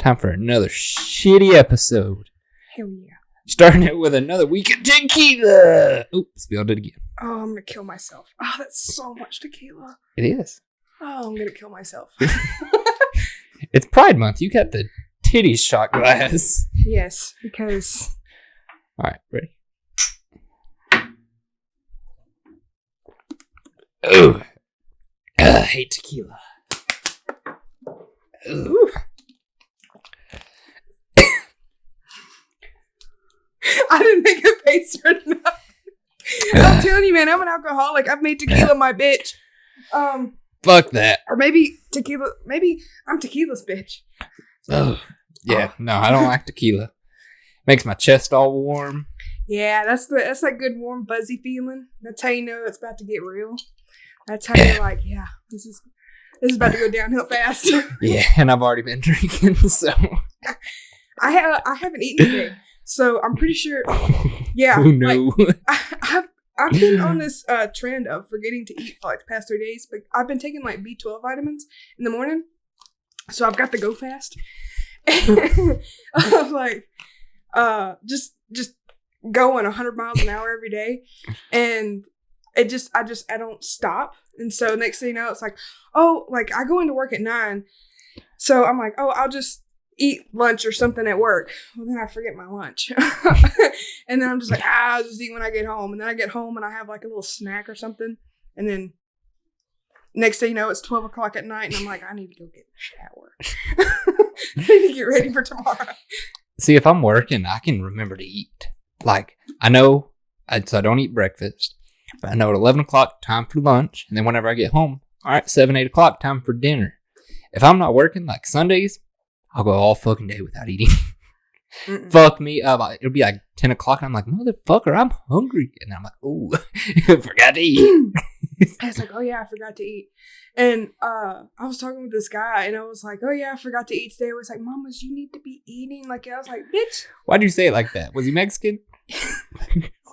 Time for another shitty episode. Hell yeah. Starting it with another week of tequila. Oops, spilled it again. Oh, I'm going to kill myself. Oh, that's so much tequila. It is. Oh, I'm going to kill myself. It's Pride Month. You got the titty shot glass. Yes, because... All right, ready? Oh, I hate tequila. Ooh. I didn't make a face for enough. I'm telling you, man, I'm an alcoholic. I've made tequila my bitch. Fuck that. Or maybe tequila. Maybe I'm tequila's bitch. Oh, yeah. No, I don't like tequila. Makes my chest all warm. Yeah, that's that good warm fuzzy feeling. That's how you know it's about to get real. That's how you're like, yeah, this is about to go downhill fast. Yeah, and I've already been drinking, so I haven't eaten today, so I'm pretty sure. Yeah, oh no. Like, I've been on this trend of forgetting to eat for like the past 3 days, but I've been taking like B12 vitamins in the morning, so I've got to go fast. I'm like, just going 100 miles an hour every day, and I don't stop. And so next thing you know, it's like, oh, like I go into work at 9, so I'm like, oh, I'll just eat lunch or something at work. Well, then I forget my lunch. And then I'm just like, I'll just eat when I get home. And then I get home and I have like a little snack or something. And then next thing you know, it's 12 o'clock at night and I'm like, I need to go get a shower. I need to get ready for tomorrow. See, if I'm working, I can remember to eat. Like, I know, so I don't eat breakfast. But I know at 11 o'clock, time for lunch. And then whenever I get home, all right, 7, 8 o'clock, time for dinner. If I'm not working, like Sundays, I'll go all fucking day without eating. Fuck me up. It'll be like 10 o'clock, and I'm like, motherfucker, I'm hungry. And I'm like, ooh, forgot to eat. I was like, oh yeah, I forgot to eat. And I was talking with this guy, and I was like, oh yeah, I forgot to eat today. I was like, mamas, you need to be eating. Like, I was like, bitch. Why'd you say it like that? Was he Mexican?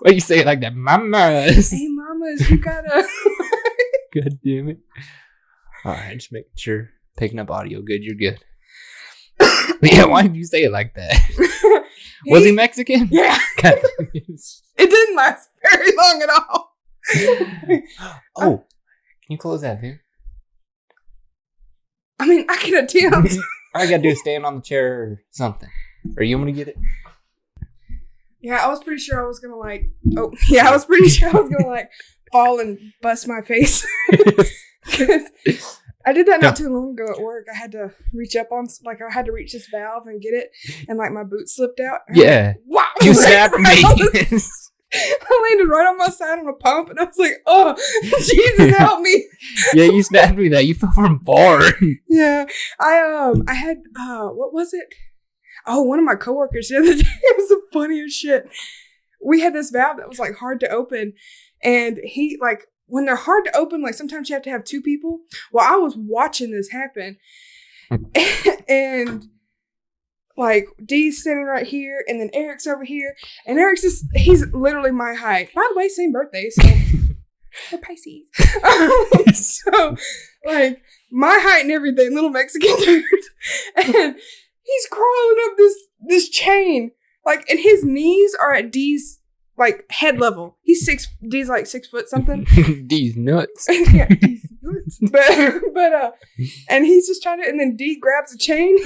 Why'd you say it like that? Mamas. Hey, mamas, you gotta. God damn it. All right, just making sure. Picking up audio good, you're good. But yeah, why did you say it like that? Was he Mexican? Yeah. It didn't last very long at all. Oh, can you close that, dude? I mean, I can attempt. All I gotta do is stand on the chair or something. Or you want me to get it? Yeah, I was pretty sure I was gonna like. Oh, yeah, I was pretty sure I was gonna like fall and bust my face. Because I did that not too long ago at work. I had to reach up on, like, I had to reach this valve and get it, and like my boot slipped out. Yeah. Wow! You snapped me. I landed right on my side on a pump, and I was like, "Oh, Jesus, help me!" Yeah, you snapped me. That you fell from bar. Yeah, I had what was it? Oh, one of my coworkers the other day. It was the funniest shit. We had this valve that was like hard to open, and he like. When they're hard to open, like sometimes you have to have 2 people. Well, I was watching this happen, and like Dee's standing right here, and then Eric's over here, and he's literally my height. By the way, same birthday, so we're Pisces. So like my height and everything, little Mexican dude, and he's crawling up this chain, like, and his knees are at Dee's. Like head level. D's like 6 foot something. D's nuts. Yeah, D's nuts. But and he's just trying to, and then D grabs a chain,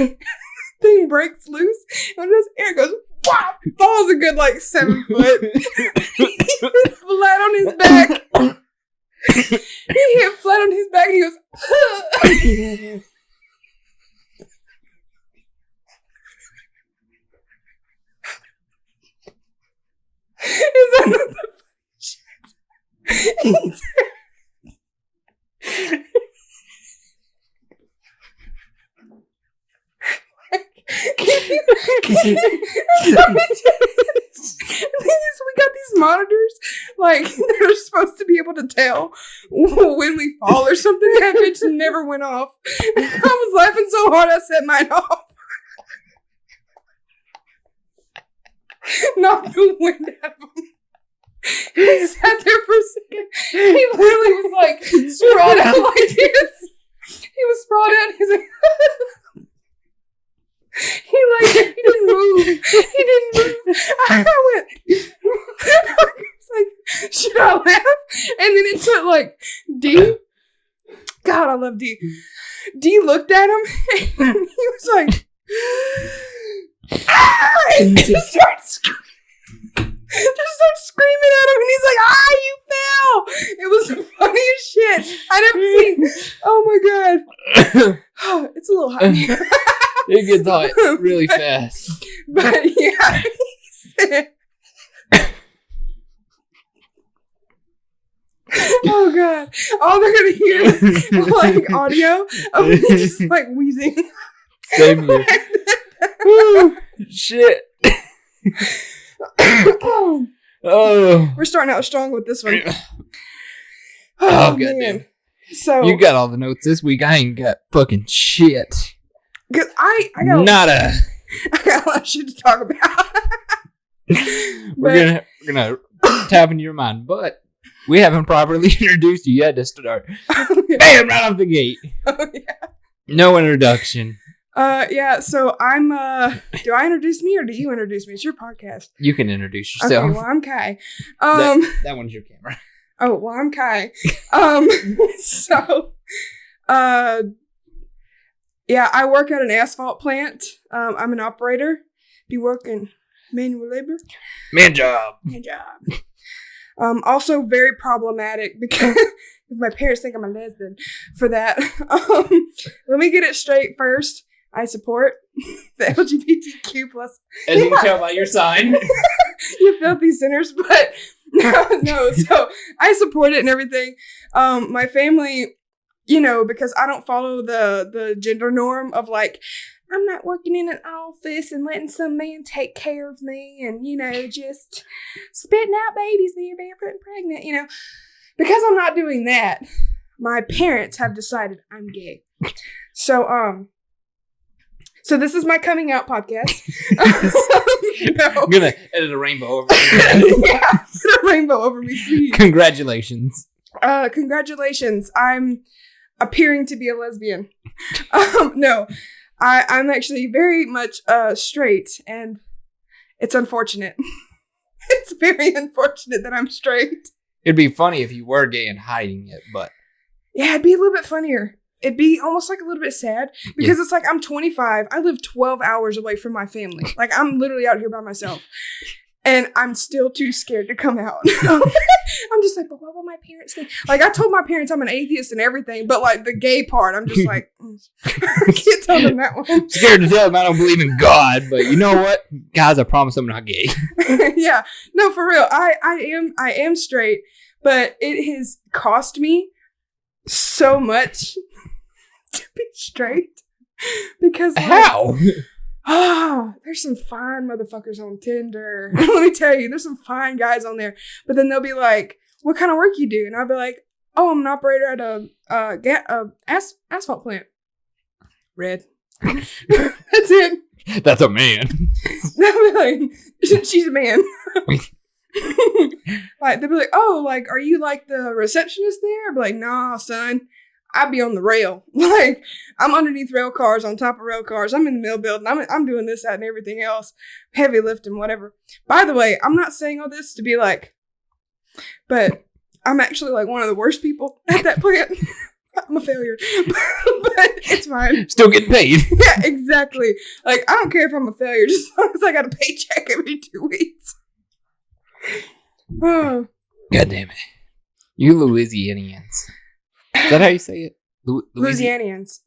thing breaks loose, and this air goes, wow, falls a good like 7 foot. He hit flat on his back. He hit flat on his back, and he goes, is that not the funny shit? We got these monitors, like, they're supposed to be able to tell when we fall or something. That bitch never went off. I was laughing so hard I set mine off. Knocked the wind out of him. He sat there for a second. He literally was like sprawled out like this. He was sprawled out. He's like, He didn't move. I went. It's like, should I laugh? And then it took like D. God, I love D. D looked at him and he was like, ah! And just started screaming at him, and he's like, "Ah, you fell!" It was the funniest shit I never seen. Oh my god, it's a little hot in here. It gets hot really fast. But yeah, he said, "Oh god, all they're gonna hear is like audio of me just like wheezing." Same here. Woo, shit. Oh, we're starting out strong with this one. Oh goddamn! So you got all the notes this week. I ain't got fucking shit. Cause I got nada. I got a lot of shit to talk about. We're gonna tap into your mind, but we haven't properly introduced you yet to start. Oh, yeah. Bam! Right off the gate. Oh yeah. No introduction. Yeah, so I'm do I introduce me or do you introduce me? It's your podcast. You can introduce yourself. Okay, well I'm Kai. That one's your camera. Oh, well I'm Kai. So yeah, I work at an asphalt plant. I'm an operator. Be working manual labor. Man job. Man job. Also very problematic because my parents think I'm a lesbian for that. Let me get it straight first. I support the LGBTQ plus. As you can tell by your sign. You filthy sinners, but no. So I support it and everything. My family, because I don't follow the gender norm of like, I'm not working in an office and letting some man take care of me and, just spitting out babies that you're barefoot and pregnant, Because I'm not doing that, my parents have decided I'm gay. So this is my coming out podcast. I'm going to edit a rainbow over me. Yeah, put a rainbow over me, please. Congratulations. Congratulations. I'm appearing to be a lesbian. No, I'm actually very much straight, and it's unfortunate. It's very unfortunate that I'm straight. It'd be funny if you were gay and hiding it, but... Yeah, it'd be a little bit funnier. It'd be almost like a little bit sad because It's like I'm 25. I live 12 hours away from my family. Like I'm literally out here by myself. And I'm still too scared to come out. I'm just like, but what will my parents think? Like I told my parents I'm an atheist and everything, but like the gay part, I'm just like, I can't tell them that one. I'm scared to tell them I don't believe in God, but you know what? Guys, I promise I'm not gay. Yeah. No, for real. I am straight, but it has cost me so much to be straight because how? There's some fine motherfuckers on Tinder. Let me tell you, there's some fine guys on there. But then they'll be like, "What kind of work you do?" And I'll be like, "Oh, I'm an operator at a asphalt plant." Red. That's it. That's a man. Like, she's a man. Like they'll be like, "Oh, like, are you like the receptionist there?" I'll be like, "Nah, son. I'd be on the rail. Like, I'm underneath rail cars, on top of rail cars. I'm in the mill building. I'm doing this, that, and everything else. Heavy lifting, whatever." By the way, I'm not saying all this to be like, but I'm actually like one of the worst people at that plant. I'm a failure. But it's fine. Still getting paid. Yeah, exactly. Like, I don't care if I'm a failure, just as long as I got a paycheck every 2 weeks. Oh. God damn it. You Louisianians. Is that how you say it? Louisianians.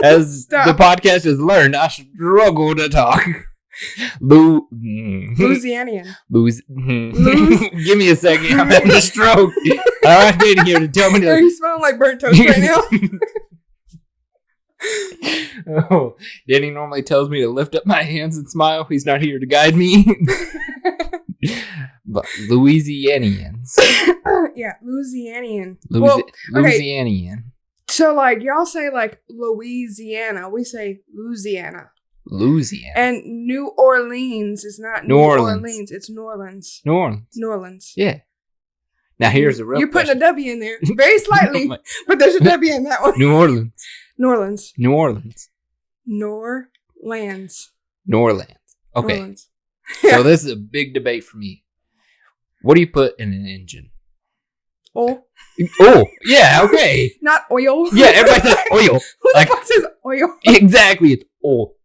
As the podcast has learned, I struggle to talk. Louisianian. Give me a second. I'm having a stroke. I have Danny here to tell me to... Are you smelling like burnt toast right now? Oh, Danny normally tells me to lift up my hands and smile. He's not here to guide me. But Louisianians. Yeah, Louisianian. Louisianian. So, like, y'all say, like, Louisiana. We say Louisiana. Louisiana. And New Orleans is not New Orleans. It's New Orleans. New Orleans. New Orleans. Yeah. Now, here's the real You're question. putting a W in there. Very slightly. But there's a W in that one. New Orleans. New Orleans. New Orleans. New Lands. New Orleans. Okay. New Orleans. So this is a big debate for me. What do you put in an engine? Oil. Oh, yeah, okay. Not oil. Yeah, everybody says oil. Who Like- the fuck says oil? Exactly, it's oil.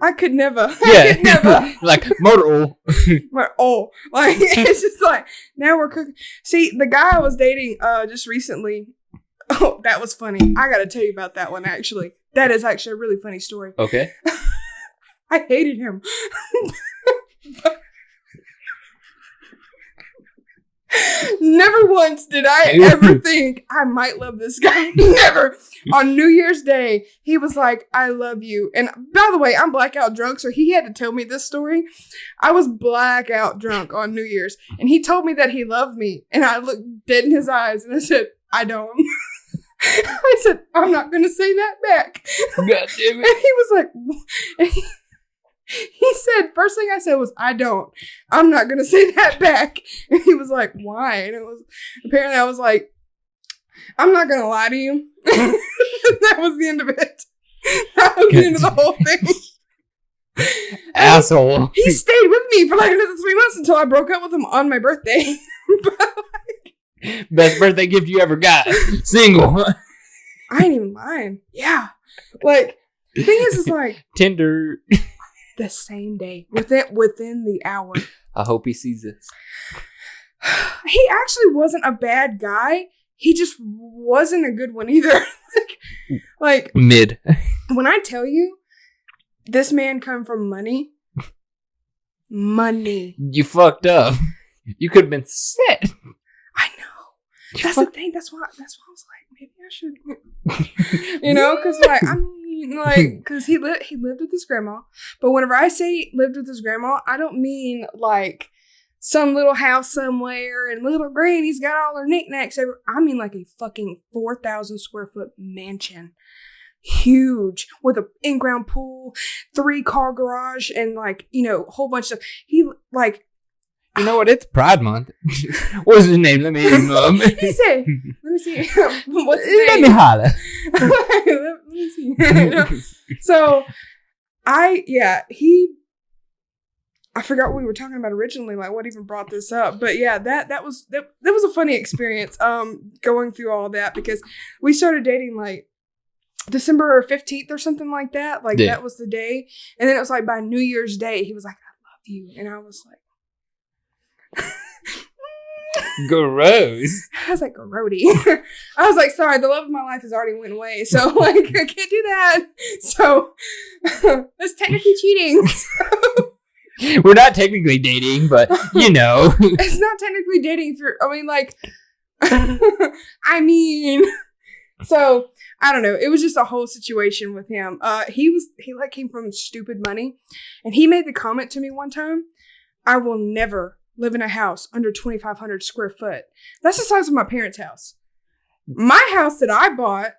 I could never. Yeah. I could never. Like motor oil. But like it's just like now we're cooking. See, the guy I was dating just recently. Oh, that was funny. I got to tell you about that one. Actually, that is actually a really funny story. Okay. I hated him. Never once did I ever think I might love this guy. Never. On New Year's Day, he was like, I love you. And by the way, I'm blackout drunk, so he had to tell me this story. I was blackout drunk on New Year's, and he told me that he loved me. And I looked dead in his eyes, and I said, I don't. I said, I'm not going to say that back. God damn And it. he was like, and he said, first thing I said was, I don't. I'm not going to say that back. And he was like, why? And it was, apparently I was like, I'm not going to lie to you. That was the end of it. That was the end of the whole thing. Asshole. He stayed with me for like another 3 months until I broke up with him on my birthday. Best birthday gift you ever got. Single. I ain't even lying. Yeah. Like, the thing is like, Tinder. the same day, within the hour. I hope he sees this. He actually wasn't a bad guy. He just wasn't a good one either. like Mid. when I tell you, this man come from money. Money. You fucked up. You could have been set. I know. That's the thing. That's why I was like, maybe I should, you know, because like I mean, like, because he lived with his grandma. But whenever I say lived with his grandma, I don't mean like some little house somewhere and little granny's got all her knickknacks. I mean like a fucking 4,000 square foot mansion, huge, with an in-ground pool, 3-car garage, and like, you know, a whole bunch of stuff. He like. You know what? It's Pride Month. What's his name? Let me hear him. He said, let me see. What's his Let name? me holler. Let me see. So, I forgot what we were talking about originally, like what even brought this up. But yeah, that was a funny experience, going through all that, because we started dating like December 15th or something like that. Like that was the day. And then it was like by New Year's Day, he was like, I love you. And I was like, Gross. I was like, grody. I was like, sorry, the love of my life has already went away. So, like, I can't do that. So, that's technically cheating. We're not technically dating, but, you know. It's not technically dating if you're, I mean, like, so, I don't know. It was just a whole situation with him. He came from stupid money. And he made the comment to me one time, I will never live in a house under 2,500 square foot. That's the size of my parents' house. My house that I bought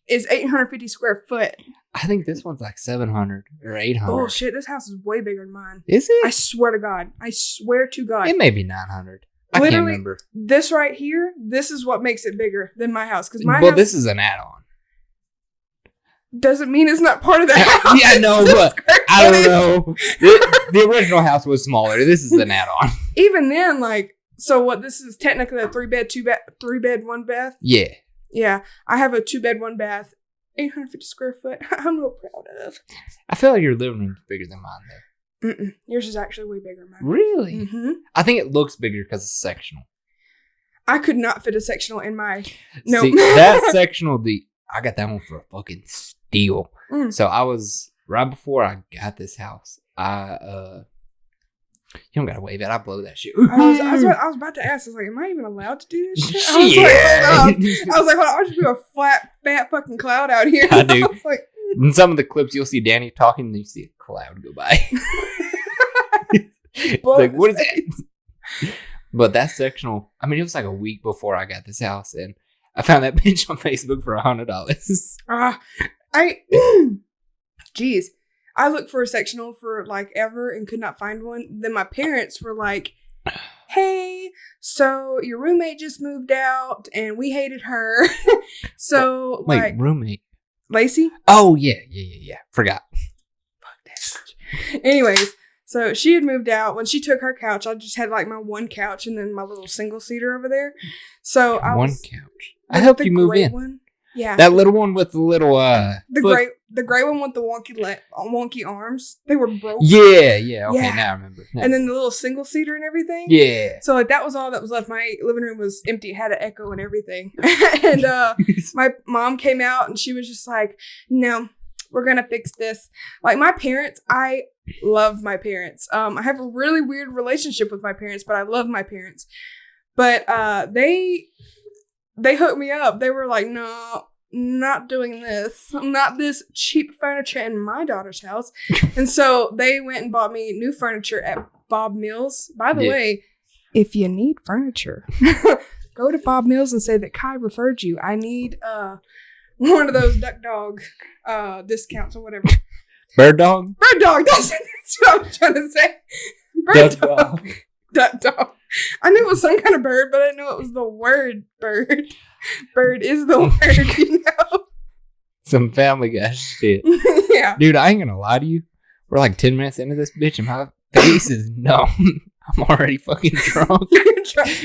is 850 square foot. I think this one's like 700 or 800. Oh shit, this house is way bigger than mine. Is it? I swear to God. I swear to God. It may be 900. I can't remember. This right here, this is what makes it bigger than my house. Because my Well, house this is an add-on. doesn't mean it's not part of the house. Yeah, I know, but I don't know. The original house was smaller. This is an add-on. Even then, like, so what? This is technically a 3-bed, 1 bath. Yeah. Yeah, I have a 2-bed, 1 bath, 850 square foot. I'm real proud of. I feel like your living room's bigger than mine, though. Mm-mm. Yours is actually way bigger than mine. Really? Mm-hmm. I think it looks bigger because it's sectional. I could not fit a sectional in my. No. See, that sectional, I got that one for a fucking steal. Mm. So I was, right before I got this house, you don't gotta wave it. I blow that shit. I was about to ask. I was like, am I even allowed to do this shit? I was like, hold on, I'll just be a fat fucking cloud out here. I do. I was like, in some of the clips, you'll see Danny talking, and you see a cloud go by. It's like, what is that? But that sectional, I mean, it was like a week before I got this house, and I found that bitch on Facebook for $100. Jeez. I looked for a sectional for like ever and could not find one. Then my parents were like, hey, so your roommate just moved out and we hated her. So Wait, like roommate? Lacey? Oh, yeah. Forgot. Fuck that Anyways, so she had moved out. When she took her couch, I just had like my one couch and then my little single seater over there. So I One was couch. I helped you move in. One. Yeah. That little one with the little the gray one with the wonky arms. They were broken. Yeah. Okay, now I remember. And then the little single seater and everything. Yeah. So like that was all that was left. My living room was empty. It had an echo and everything. And my mom came out and she was just like, "No, we're gonna fix this." Like my parents, I love my parents. I have a really weird relationship with my parents, but I love my parents. But they hooked me up. They were like, "No, not doing this. Not this cheap furniture in my daughter's house." And so they went and bought me new furniture at Bob Mills. By the way, if you need furniture, go to Bob Mills and say that Kai referred you. I need one of those duck dog discounts or whatever. Bird dog? Bird dog. That's what I was trying to say. Bird dog. Duck dog. I knew it was some kind of bird, but I didn't know it was the word bird. Bird is the word, you know? Some Family Guy shit. Yeah. Dude, I ain't gonna lie to you. We're like 10 minutes into this bitch and my face is numb. I'm already fucking drunk.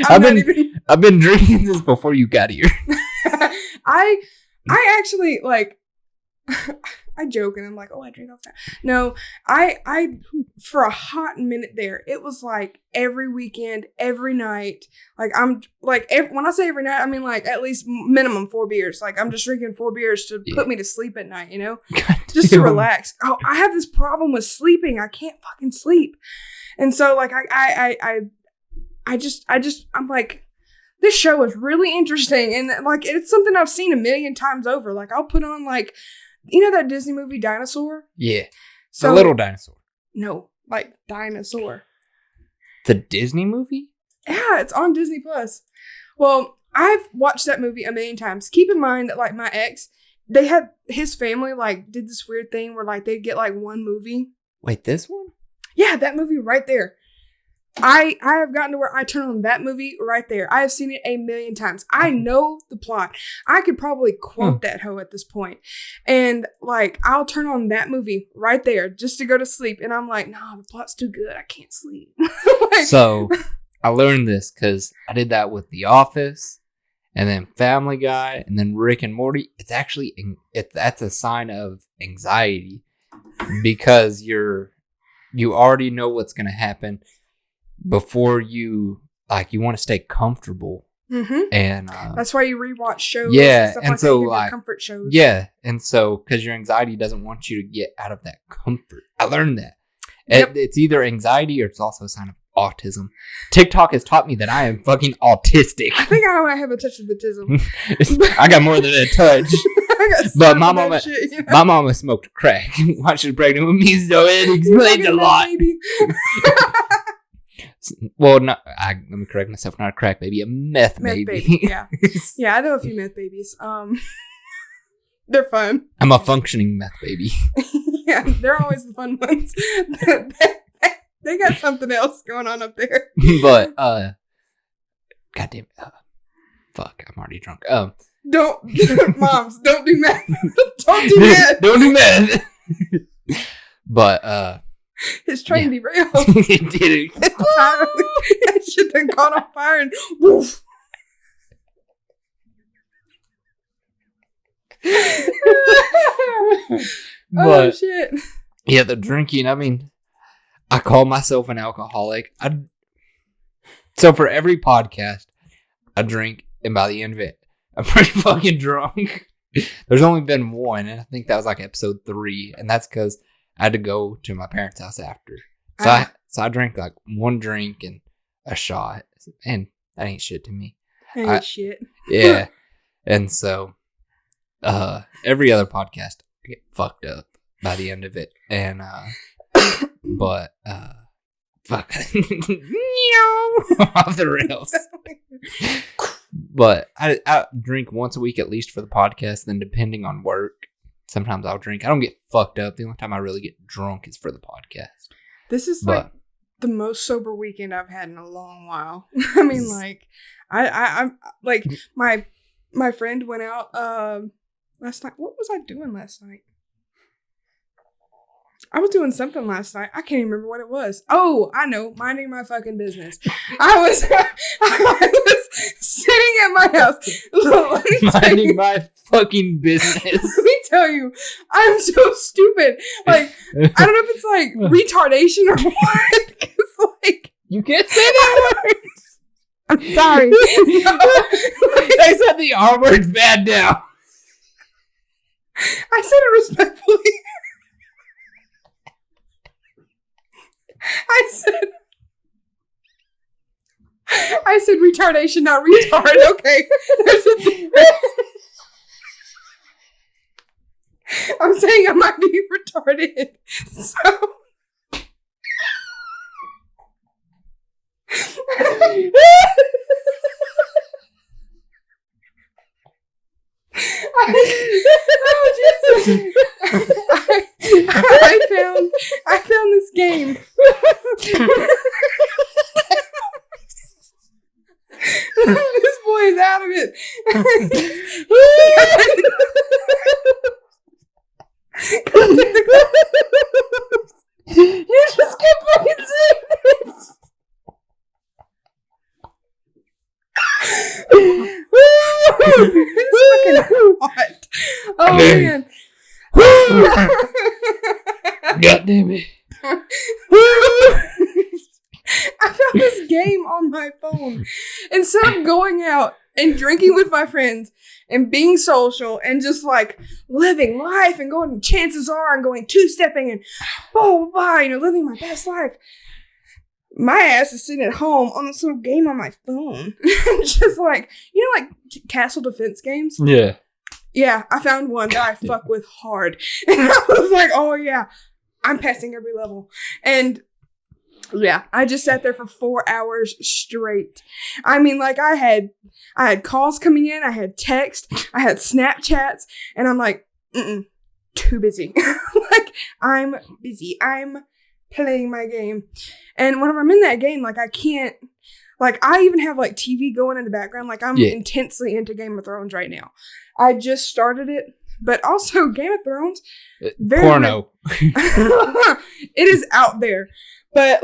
I've been drinking this before you got here. I actually like I joke and I'm like, "Oh, I drink all the time." No, I for a hot minute there, it was like every weekend, every night. Like I'm like when I say every night, I mean like at least minimum 4 beers. Like I'm just drinking 4 beers to put me to sleep at night, you know, just to relax. Oh, I have this problem with sleeping. I can't fucking sleep, and so like I'm like, this show is really interesting, and like it's something I've seen a million times over. Like I'll put on like. You know that Disney movie Dinosaur? Yeah. So, the little dinosaur. No, like Dinosaur. The Disney movie? Yeah, it's on Disney Plus. Well, I've watched that movie a million times. Keep in mind that like my ex, they had his family like did this weird thing where like they'd get like one movie. Wait, this one? Yeah, that movie right there. I have gotten to where I turn on that movie right there. I have seen it a million times. I know the plot. I could probably quote that hoe at this point. And like, I'll turn on that movie right there just to go to sleep. And I'm like, "No, the plot's too good. I can't sleep." Like, so I learned this because I did that with The Office and then Family Guy and then Rick and Morty. It's actually, that's a sign of anxiety because you already know what's going to happen. Before you want to stay comfortable, and that's why you rewatch shows. Yeah, and, and so like comfort shows. Yeah, and so because your anxiety doesn't want you to get out of that comfort. I learned that it's either anxiety or it's also a sign of autism. TikTok has taught me that I am fucking autistic. I think I might have a touch of autism. I got more than a touch. But my mama smoked crack while she was pregnant with me, so it explains a lot. Well, no, let me correct myself. Not a crack baby, a meth baby. Yeah, yeah. I know a few meth babies. They're fun. I'm a functioning meth baby. Yeah, they're always the fun ones. They got something else going on up there. But goddamn, fuck, I'm already drunk. Moms, don't do meth. Don't do meth. Don't do meth. But his train derailed. It did. That shit done caught on fire and woof. Oh shit. Yeah, the drinking, I mean, I call myself an alcoholic. So for every podcast, I drink, and by the end of it, I'm pretty fucking drunk. There's only been one, and I think that was like episode 3, and that's because I had to go to my parents' house after. So I drank like one drink and a shot. And that ain't shit to me. Shit. Yeah. And so every other podcast I get fucked up by the end of it. And but fuck. Off the rails. But I drink once a week at least for the podcast, then depending on work. Sometimes I'll drink. I don't get fucked up. The only time I really get drunk is for the podcast. This is like the most sober weekend I've had in a long while. I mean, like, I'm like my friend went out last night. What was I doing last night? I was doing something last night. I can't even remember what it was. Oh, I know. Minding my fucking business. I was sitting at my house. Minding my fucking business. Let me tell you, I'm so stupid. Like, I don't know if it's like retardation or what. Because, like, you can't say that word. I'm sorry. They said the R word's bad now. I said it respectfully. I said retardation, not retard. Okay. There's a difference. I'm saying I might be retarded. So. Oh Jesus! I found this game. This boy is out of it. You just kept fucking saying this. It's fucking hot. Oh man. God damn it. I found this game on my phone. Instead of going out and drinking with my friends and being social and just like living life and going, chances are, and going two-stepping and blah, blah, blah, you know, living my best life. My ass is sitting at home on this little game on my phone. Just like, you know, like castle defense games? Yeah. Yeah, I found one that I fuck with hard. And I was like, oh yeah, I'm passing every level. And yeah, I just sat there for 4 hours straight. I mean, like I had calls coming in, I had text, I had Snapchats, and I'm like, too busy. Like, I'm busy. I'm playing my game. And whenever I'm in that game, like I can't, like I even have like TV going in the background. Like I'm intensely into Game of Thrones right now. I just started it, but also Game of Thrones. Porno. It is out there. But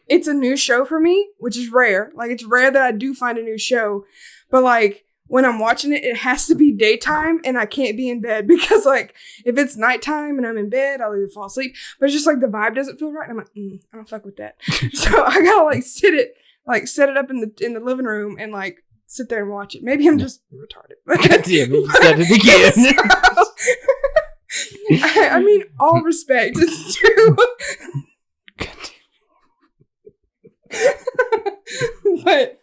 it's a new show for me, which is rare. Like it's rare that I do find a new show. But like when I'm watching it, it has to be daytime and I can't be in bed because like if it's nighttime and I'm in bed, I'll either fall asleep. But it's just like the vibe doesn't feel right. And I'm like, I don't fuck with that. So I gotta like set it up in the living room and like sit there and watch it. Maybe I'm just retarded. God damn it, you said it again. I mean, all respect. It's true. But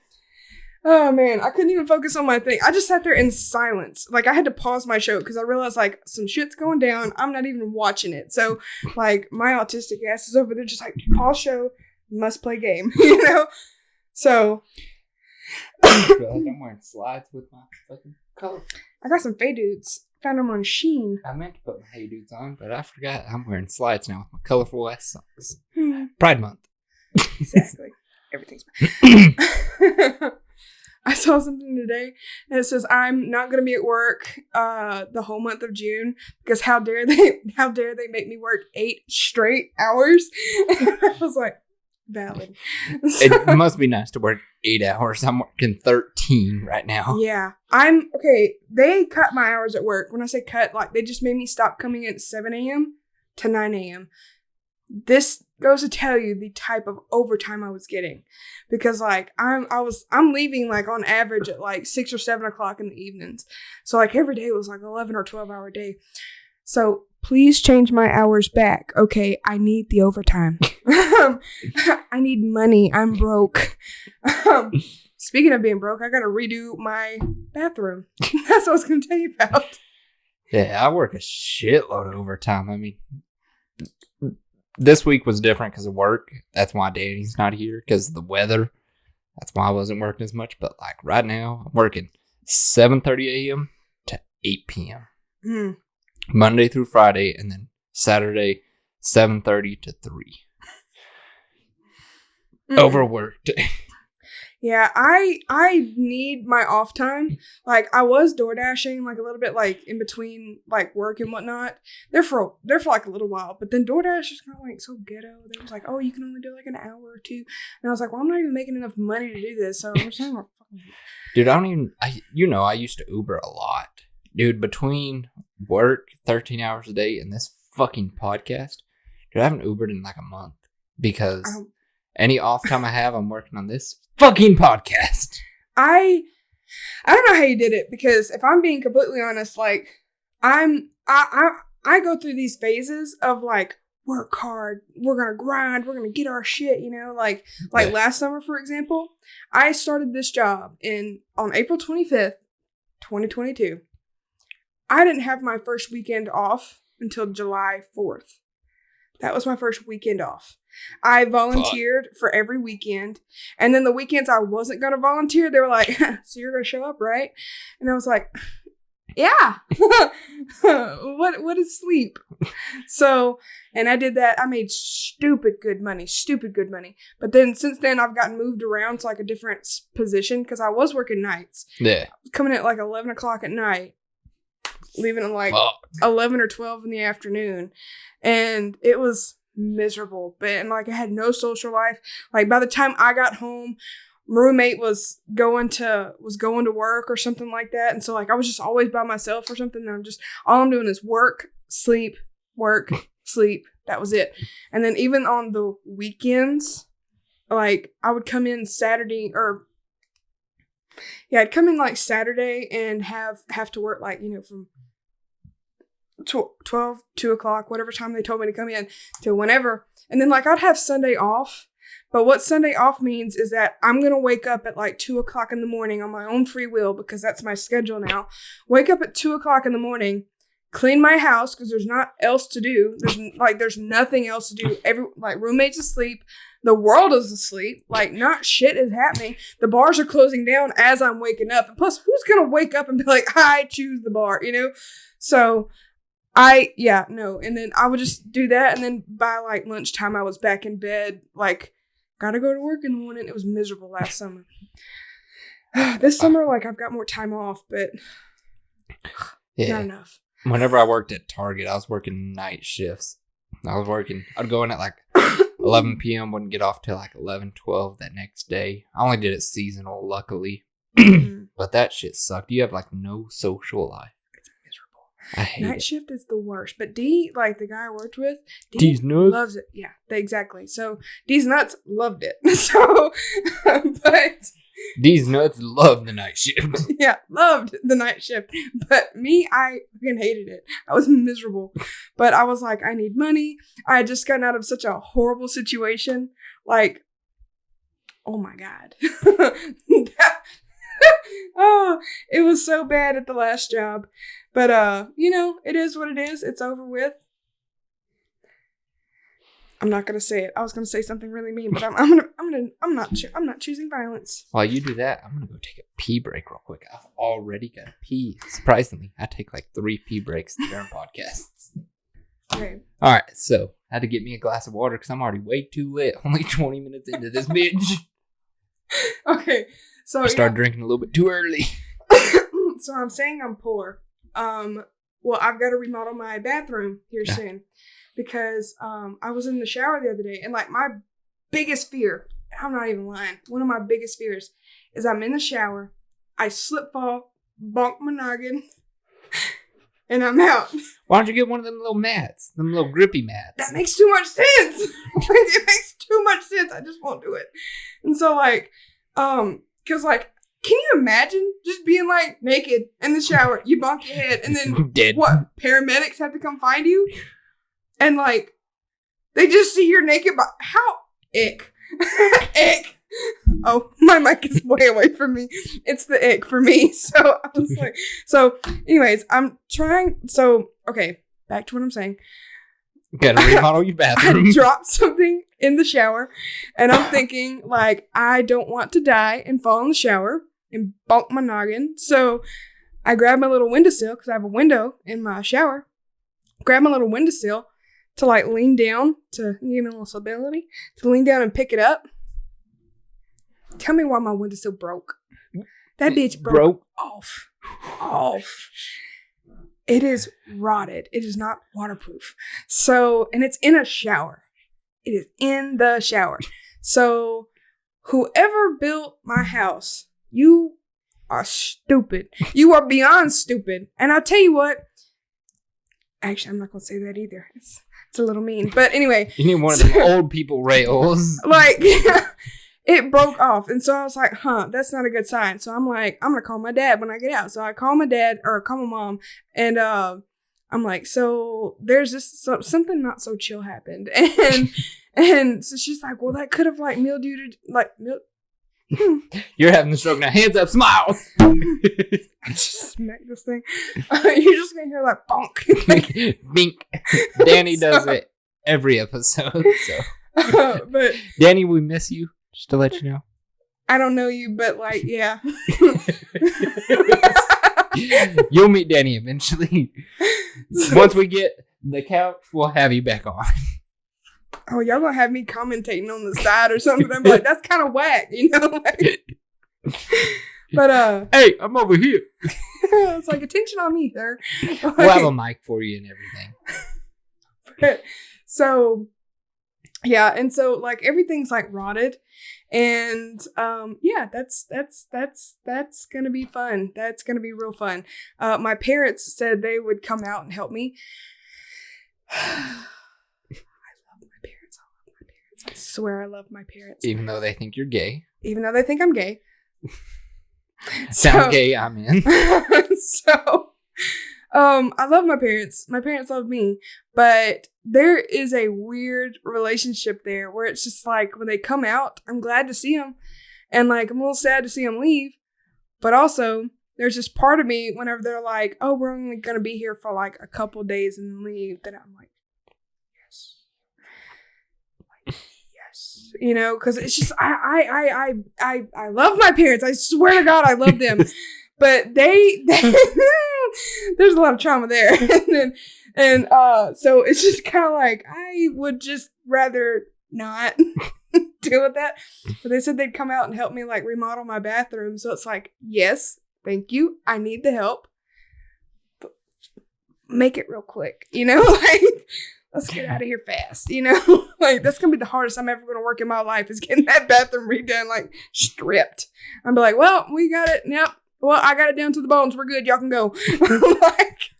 oh man, I couldn't even focus on my thing. I just sat there in silence. Like I had to pause my show because I realized like some shit's going down. I'm not even watching it. So like my autistic ass is over there just like pause show, must play game, you know? So I'm wearing slides with my fucking color. I got some Fey Dudes. Found them on Sheen. I meant to put my Hey Dudes on, but I forgot. I'm wearing slides now with my colorful ass socks. Pride Month. Exactly. Everything's I saw something today and it says I'm not gonna be at work the whole month of June because how dare they make me work 8 straight hours. I was like, valid. It must be nice to work 8 hours. I'm working 13 right now. Yeah. I'm okay. They cut my hours at work. When I say cut, like they just made me stop coming in at 7 a.m. to 9 a.m. This goes to tell you the type of overtime I was getting, because like I'm leaving like on average at like 6 or 7 o'clock in the evenings. So like every day was like 11 or 12 hour day. So please change my hours back. Okay. I need the overtime. I need money. I'm broke. Speaking of being broke, I got to redo my bathroom. That's what I was going to tell you about. Yeah. I work a shitload of overtime. I mean, this week was different because of work. That's why Danny's not here, because of the weather. That's why I wasn't working as much. But like right now, I'm working 7:30 a.m. to 8 p.m. Monday through Friday, and then Saturday 7:30 to 3. Overworked. Yeah, I need my off time. Like I was door dashing like a little bit like in between like work and whatnot. They're for like a little while, but then DoorDash is kind of like so ghetto. They was like, oh, you can only do like an hour or two, and I was like, well, I'm not even making enough money to do this, so I'm just not fucking. Dude, I used to Uber a lot. Dude, between work 13 hours a day and this fucking podcast, dude, I haven't Ubered in like a month because any off time I have, I'm working on this fucking podcast. I don't know how you did it because if I'm being completely honest, like I go through these phases of like work hard, we're gonna grind, we're gonna get our shit, you know, like last summer, for example, I started this job on April 25th, 2022. I didn't have my first weekend off until July 4th. That was my first weekend off. I volunteered for every weekend. And then the weekends I wasn't going to volunteer, they were like, so you're going to show up, right? And I was like, yeah. What is sleep? So, and I did that. I made stupid good money. But then since then, I've gotten moved around to like a different position because I was working nights. Yeah. Coming at like 11 o'clock at night. Leaving at like 11 or 12 in the afternoon. And it was miserable. And like I had no social life. Like by the time I got home, my roommate was going to work or something like that. And so like I was just always by myself or something. And all I'm doing is work, sleep. That was it. And then even on the weekends, like I would come in Saturday I'd come in like Saturday and have to work like, you know, from 12, 2 o'clock, whatever time they told me to come in to whenever. And then like I'd have Sunday off. But what Sunday off means is that I'm going to wake up at like 2 o'clock in the morning on my own free will because that's my schedule now. Wake up at 2 o'clock in the morning, clean my house because there's not else to do. There's nothing else to do. Roommates asleep. The world is asleep. Like, not shit is happening. The bars are closing down as I'm waking up. And plus, who's going to wake up and be like, I choose the bar, you know? So, And then I would just do that. And then by, like, lunchtime, I was back in bed. Like, gotta go to work in the morning. It was miserable last summer. This summer, like, I've got more time off, but not enough. Whenever I worked at Target, I was working night shifts. I'd go in at, like, 11 p.m. wouldn't get off till like 11, 12 that next day. I only did it seasonal, luckily. But that shit sucked. You have like no social life. It's miserable. I hate Night shift is the worst. But D, like the guy I worked with, D's nuts loves it. Yeah, exactly. So D's nuts loved it. So, but D's nuts loved the night shift. Yeah, loved the night shift. But me, I fucking hated it. I was miserable. But I was like, I need money. I had just gotten out of such a horrible situation. Like, oh my God. Oh, it was so bad at the last job. But, you know, it is what it is. It's over with. I'm not gonna say it. I was gonna say something really mean, but I'm not choosing violence. While you do that, I'm gonna go take a pee break real quick. I've already got to pee. Surprisingly, I take like 3 pee breaks during podcasts. Okay. All right, so I had to get me a glass of water because I'm already way too lit. Only 20 minutes into this bitch. Okay, so I started drinking a little bit too early. So I'm saying I'm poor. Well, I've got to remodel my bathroom here soon. Because I was in the shower the other day, and like my biggest fear, I'm not even lying, one of my biggest fears is I'm in the shower, I slip fall, bonk my noggin, and I'm out. Why don't you get one of them little mats, them little grippy mats? That makes too much sense. It makes too much sense. I just won't do it. And so like, because like, can you imagine just being like naked in the shower, you bonk your head, and then dead. What, paramedics have to come find you? And, like, they just see your naked body. How? Ick. Ick. Oh, my mic is way away from me. It's the ick for me. So, I was like, anyways, I'm trying. So, okay, back to what I'm saying. Gotta remodel your bathroom. I dropped something in the shower, and I'm thinking, like, I don't want to die and fall in the shower and bonk my noggin. So, I grabbed my little windowsill, because I have a window in my shower. Grab my little windowsill to like lean down to give me a little stability, to lean down and pick it up. Tell me why my windowsill broke. That bitch broke off. It is rotted. It is not waterproof. So, and it's in a shower. It is in the shower. So, whoever built my house, you are stupid. You are beyond stupid. And I'll tell you what. Actually, I'm not going to say that either. It's a little mean. But anyway. You need one of them old people rails. Like, it broke off. And so I was like, that's not a good sign. So I'm like, I'm going to call my dad when I get out. So I call my dad or call my mom. And I'm like, so there's this something not so chill happened. And so she's like, well, that could have like mildewed, like, You're having the stroke now. Hands up, smile. I just smacked this thing. You're just gonna hear like bonk. Bink. Danny does it every episode. So, but Danny, we miss you. Just to let you know. I don't know you, but like, yeah. You'll meet Danny eventually. Once we get the couch, we'll have you back on. Oh, y'all gonna have me commentating on the side or something? I'm like, that's kind of whack, you know? Like, but hey, I'm over here. It's like, attention on me, sir. We'll have a mic for you and everything. So, yeah, and so like everything's like rotted, and yeah, that's gonna be fun. That's gonna be real fun. My parents said they would come out and help me. I swear I love my parents. Even though they think you're gay. Even though they think I'm gay. Sounds gay, I'm in. So, I love my parents. My parents love me. But there is a weird relationship there where it's just like when they come out, I'm glad to see them. And like, I'm a little sad to see them leave. But also, there's this part of me whenever they're like, oh, we're only going to be here for like a couple days and then leave. That I'm like, yes, you know, because it's just I love my parents. I swear to God, I love them, but they there's a lot of trauma there, and so it's just kind of like I would just rather not deal with that. But they said they'd come out and help me like remodel my bathroom, so it's like, yes, thank you, I need the help, but make it real quick, you know, like. Let's get out of here fast, you know? Like, that's going to be the hardest I'm ever going to work in my life is getting that bathroom redone, like, stripped. I'm be like, well, we got it. Yep. Well, I got it down to the bones. We're good. Y'all can go. Like,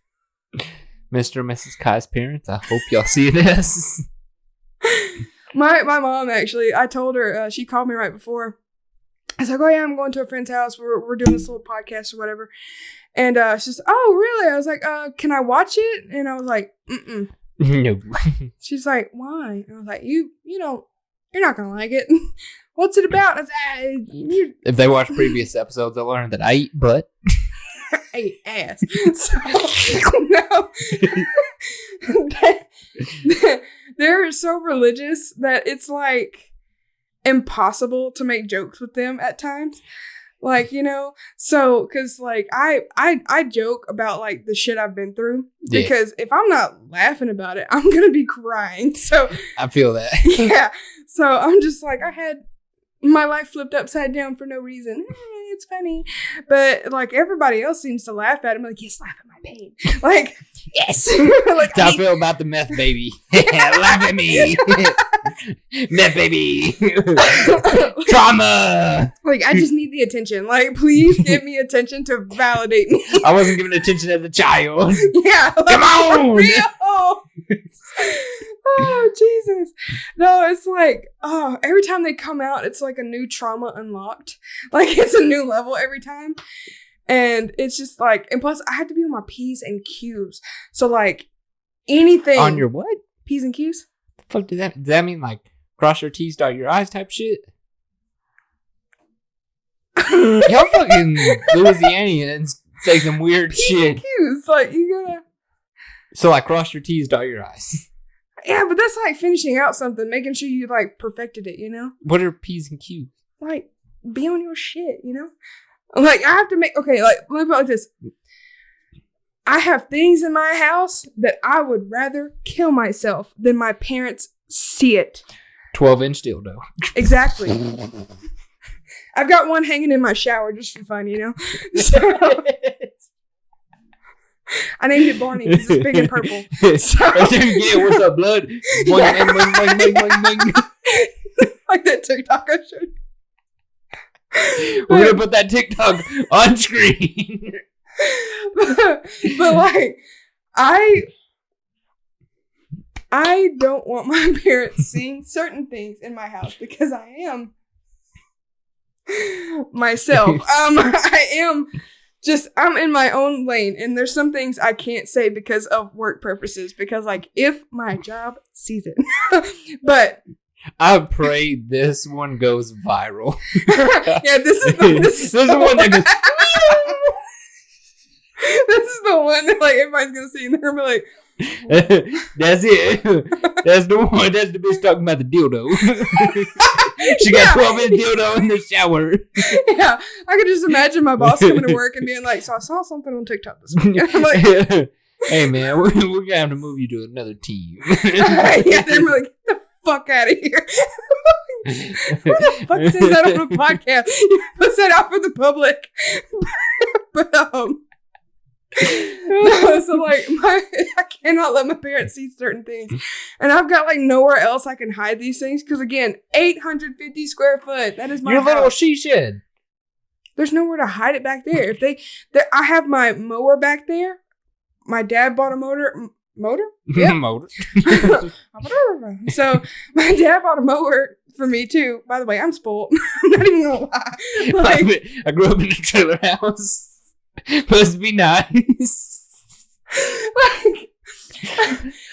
Mr. and Mrs. Kai's parents, I hope y'all see this. My mom, actually, I told her, she called me right before. I was like, oh, yeah, I'm going to a friend's house. We're doing this little podcast or whatever. And she's, oh, really? I was like, can I watch it? And I was like, mm-mm. No. She's like, why? And I was like, you're not gonna like it. What's it about? I was like, if they watch previous episodes, they'll learn that I eat butt. I ate ass. So, no. They're so religious that it's like impossible to make jokes with them at times. Like, you know, so, because, like, I joke about, like, the shit I've been through. Because if I'm not laughing about it, I'm going to be crying. So. I feel that. Yeah. So, I'm just like, I had my life flipped upside down for no reason. It's funny. But, like, everybody else seems to laugh at it. I'm like, yes, laugh at my pain. Like, yes. Like, that's how I feel about the meth baby. Laugh at me. Meth baby. Trauma. Like, I just need the attention. Like, please give me attention to validate me. I wasn't given attention as a child. Yeah. Like, come on. Oh, Jesus. No, it's like, oh, every time they come out, it's like a new trauma unlocked. Like, it's a new level every time. And it's just like, and plus, I have to be on my P's and Q's. So, like, anything. On your what? P's and Q's? The fuck does that mean, like, cross your T's, dot your I's type shit? Y'all fucking Louisianians say some weird P's shit. And Q's, like, you gotta. So, like, cross your T's, dot your I's. Yeah, but that's like finishing out something, making sure you, like, perfected it, you know? What are P's and Q's? Like, be on your shit, you know? Like, I have to make, okay, like, let me put it like this. I have things in my house that I would rather kill myself than my parents see it. 12-inch dildo. Exactly. I've got one hanging in my shower just for fun, you know? So, I named it Barney because it's big and purple. So. Yeah, what's up, blood? Boing, boing, boing, boing, boing, boing. Like that TikTok I showed you. We're going to put that TikTok on screen. but like, I don't want my parents seeing certain things in my house because I am myself. I'm in my own lane, and there's some things I can't say because of work purposes, because like if my job sees it. But I pray this one goes viral. Yeah, this is the one that goes. This is the one that like everybody's gonna see, and they're gonna be like, that's it. That's the one. That's the bitch talking about the dildo. She got 12-inch dildo in the shower. Yeah, I could just imagine my boss coming to work and being like, "So I saw something on TikTok this week." I'm like, "Hey man, we're gonna have to move you to another team." Yeah, they're like, "Get the fuck out of here." Who the fuck says that on a podcast? You put that out for the public. But no, so like I cannot let my parents see certain things, and I've got like nowhere else I can hide these things because again, 850 square foot. That is my your little house. she shed. There's nowhere to hide it back there. I have my mower back there. My dad bought a motor. Yeah. Motor. So my dad bought a mower for me too. By the way, I'm spoiled. I'm not even gonna lie. Like, I grew up in a trailer house. Supposed to be nice.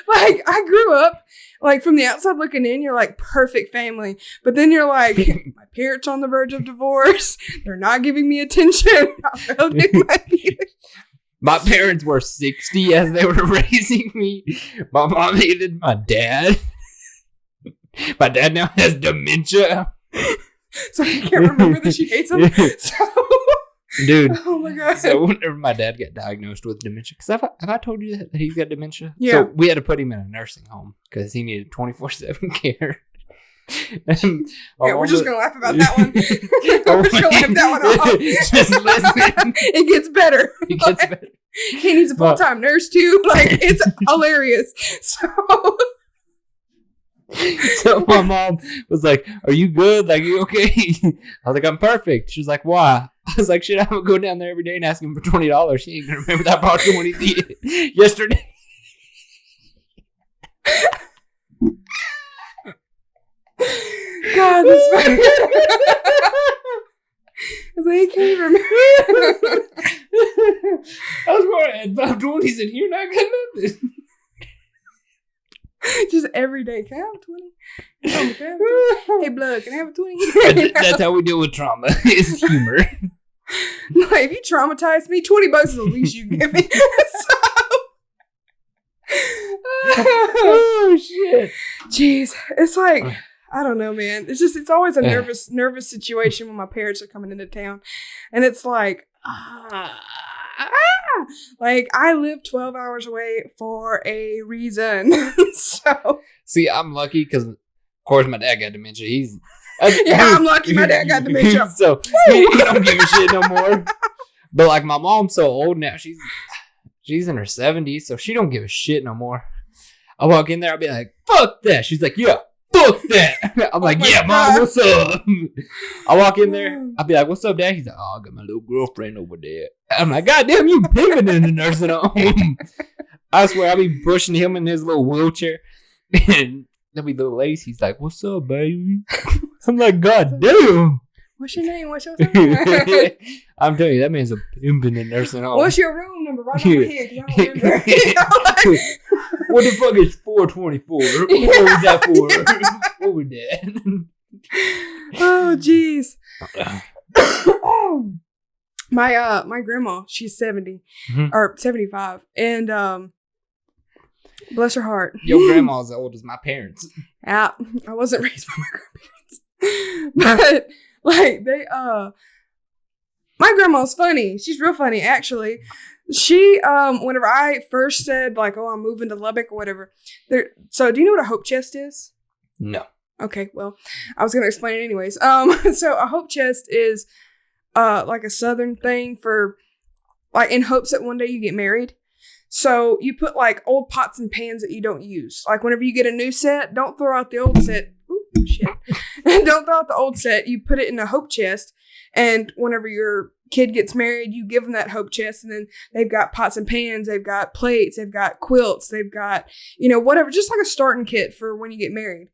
like I grew up like from the outside looking in, you're like perfect family, but then you're like my parents on the verge of divorce. They're not giving me attention. I felt it might be. My parents were 60 as they were raising me. My mom hated my dad. My dad now has dementia. So I can't remember that she hates him. So. Dude, oh my god! So whenever my dad got diagnosed with dementia, because have I told you that he's got dementia? Yeah. So we had to put him in a nursing home because he needed 24/7 care. We're just gonna laugh about that one. We're just gonna laugh that one off. Just listen. It gets better. It gets better. He needs a full-time nurse too. Like it's hilarious. So my mom was like, "Are you good? Like, you okay?" I was like, "I'm perfect." She was like, "Why?" I was like, "Shit, I would go down there every day and ask him for $20. She ain't gonna remember that part when he did it yesterday." God, that's funny. I was like, he can't even remember. I was going to add 5 20s in here and I got nothing. Just every day. Can I have a 20? Can I have a 20? Hey, blood, can I have a 20? That's how we deal with trauma. It's humor. Like, if you traumatize me, $20 is the least you can give me. Oh, shit. Jeez. It's like, I don't know, man. It's always a nervous situation when my parents are coming into town. And it's like, like I live 12 hours away for a reason. So see, I'm lucky because of course my dad got dementia. I'm lucky my dad got dementia. So he don't give a shit no more. But like my mom's so old now, she's in her 70s, so she don't give a shit no more. I walk in there, I'll be like, "Fuck that." She's like, "Yeah, fuck that." I'm like, "Yeah, Mom, what's up?" I walk in there, I'll be like, "What's up, Dad?" He's like, "Oh, I got my little girlfriend over there." I'm like, "God damn, you been in the nursing home." I swear, I'll be pushing him in his little wheelchair. And there'll be little ladies. He's like, "What's up, baby?" I'm like, "God damn." What's your name? What's your name? I'm telling you, that man's a pimp in the nursing home. What's your room number? Right over here. 'Cause I don't remember. What the fuck is 424? What was that for? What was that? Oh, jeez. My grandma, she's 70 or 75, and bless her heart. Your grandma's as old as my parents. Yeah, I wasn't raised by my grandparents, but like my grandma's funny. She's real funny, actually. She whenever I first said like, "Oh, I'm moving to Lubbock" or whatever. So do you know what a hope chest is? No. Okay, well, I was gonna explain it anyways. So a hope chest is like a Southern thing for like in hopes that one day you get married. So you put like old pots and pans that you don't use. Like whenever you get a new set, don't throw out the old set. Ooh, shit. Don't throw out the old set. You put it in a hope chest. And whenever your kid gets married, you give them that hope chest. And then they've got pots and pans. They've got plates. They've got quilts. They've got, whatever. Just like a starting kit for when you get married.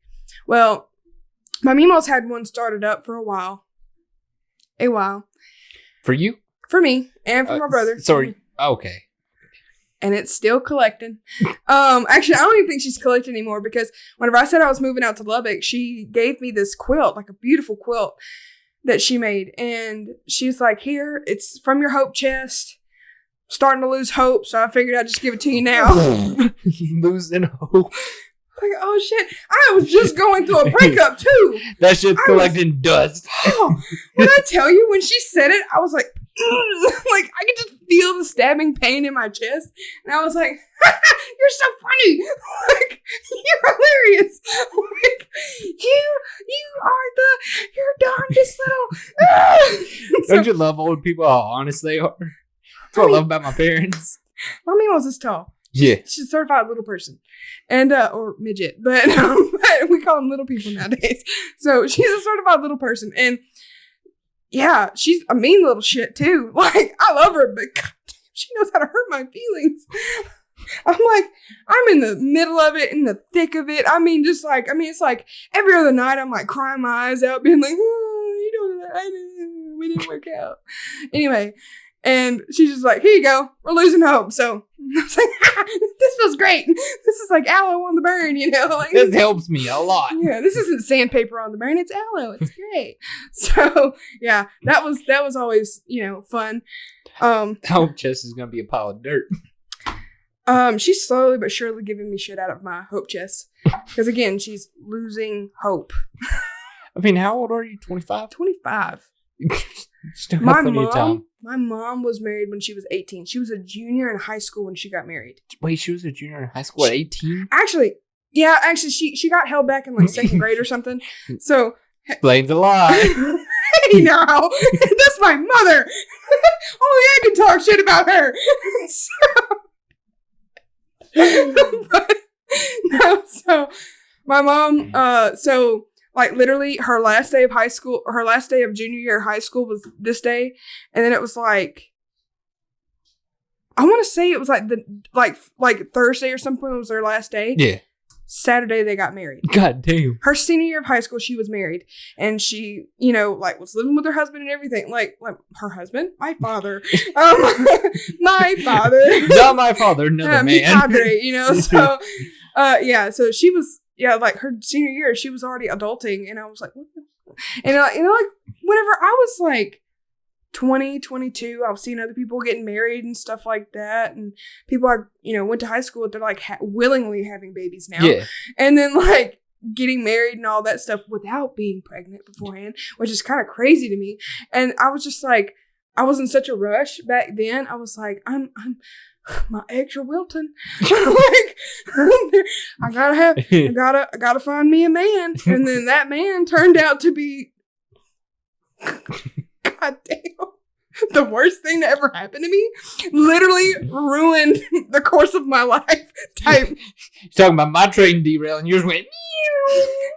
Well, my Mimo's had one started up for a while. For you? For me and for my brother. Sorry. Okay. And it's still collecting. Actually, I don't even think she's collecting anymore because whenever I said I was moving out to Lubbock, she gave me this quilt, like a beautiful quilt that she made. And she's like, here, it's from your hope chest. Starting to lose hope, so I figured I'd just give it to you now. Losing hope. Like, oh shit, I was just going through a breakup too. That shit's collecting dust. When I tell you, when she said it, I was like, like I could just feel the stabbing pain in my chest. And I was like, you're so funny. Like, you're hilarious. Like, you're darndest little. Don't you love old people, how honest they are? That's what I love about my parents. My mom was this tall. Yeah. She's a certified little person. And, or midget. But we call them little people nowadays. So she's a certified little person. And yeah, she's a mean little shit too. Like, I love her, but God damn, she knows how to hurt my feelings. I'm like, I'm in the middle of it, in the thick of it. It's like every other night I'm like crying my eyes out, being like, oh, we didn't work out. Anyway. And she's just like, here you go. We're losing hope. So I was like, this feels great. This is like aloe on the burn, Like, this helps me a lot. Yeah, this isn't sandpaper on the burn. It's aloe. It's great. So yeah, that was always, fun. Hope chest is gonna be a pile of dirt. She's slowly but surely giving me shit out of my hope chest. Because again, she's losing hope. I mean, how old are you? 25? 25. Still got plenty of time. My mom was married when she was 18. She was a junior in high school when she got married. Wait, she was a junior in high school at 18? Actually, she got held back in like second grade or something. So explains a lot. Hey now, that's my mother. Only I can talk shit about her. So my mom, like literally her last day of junior year of high school was this day. And then it was like, I want to say it was like Thursday or something was their last day. Yeah. Saturday they got married. God damn. Her senior year of high school, she was married. And she, was living with her husband and everything. Like her husband? My father. My father. Not my father, another man. Padre, so, so she was, like her senior year, she was already adulting. And I was like, what the? And, like, whenever I was like 20, 22, I was seeing other people getting married and stuff like that. And people I, went to high school with, they're like willingly having babies now. Yeah. And then like getting married and all that stuff without being pregnant beforehand, which is kind of crazy to me. And I was just like, I was in such a rush back then. I was like, I'm my eggs are wilting. Like, I gotta find me a man. And then that man turned out to be, God damn, the worst thing that ever happened to me. Literally ruined the course of my life. Type. You're talking about my train derailing, yours went.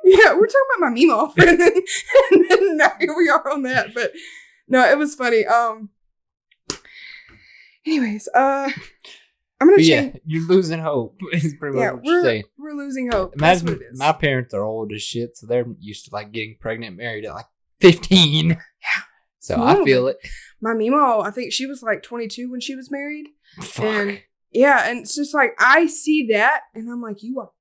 Yeah, we're talking about my Mimo. And then now here we are on that. But no, it was funny. Anyways, I'm gonna change. Yeah, you're losing hope. Is pretty much what you're saying. We're losing hope. Imagine That's what it is. my parents are old as shit, so they're used to like getting pregnant, married at like 15. Yeah. So I feel it. My Mimo, I think she was like 22 when she was married. Fuck. And yeah, and it's just like I see that, and I'm like, you are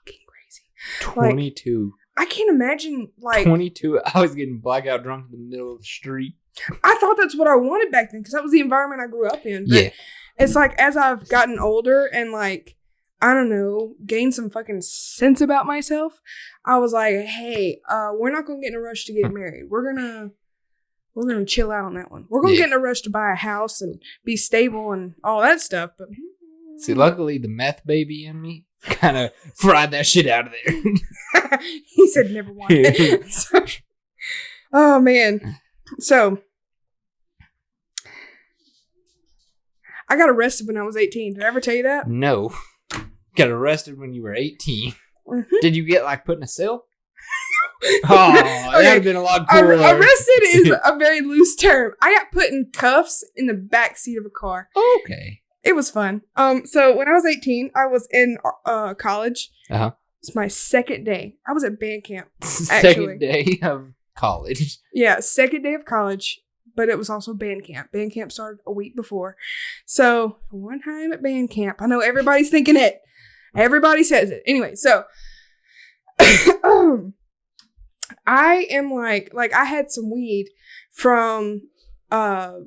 fucking crazy. 22. Like, I can't imagine like 22. I was getting blackout drunk in the middle of the street. I thought that's what I wanted back then because that was the environment I grew up in. But yeah. It's like as I've gotten older and like, I don't know, gained some fucking sense about myself, I was like, hey, we're not going to get in a rush to get married. We're going to chill out on that one. We're going to get in a rush to buy a house and be stable and all that stuff. But See, luckily the meth baby in me kind of fried that shit out of there. He said never mind. So, oh man. So I got arrested when I was 18. Did I ever tell you that? No. Got arrested when you were 18. Mm-hmm. Did you get like put in a cell? Oh, that would have been a lot cooler. Arrested is a very loose term. I got put in cuffs in the back seat of a car. Okay. It was fun. So when I was 18, I was in college. Uh-huh. It's my second day. I was at band camp. Second day of college. Yeah, second day of college, but it was also band camp. Band camp started a week before. So one time at band camp, I know everybody's thinking it. Everybody says it. Anyway, so I am like I had some weed from that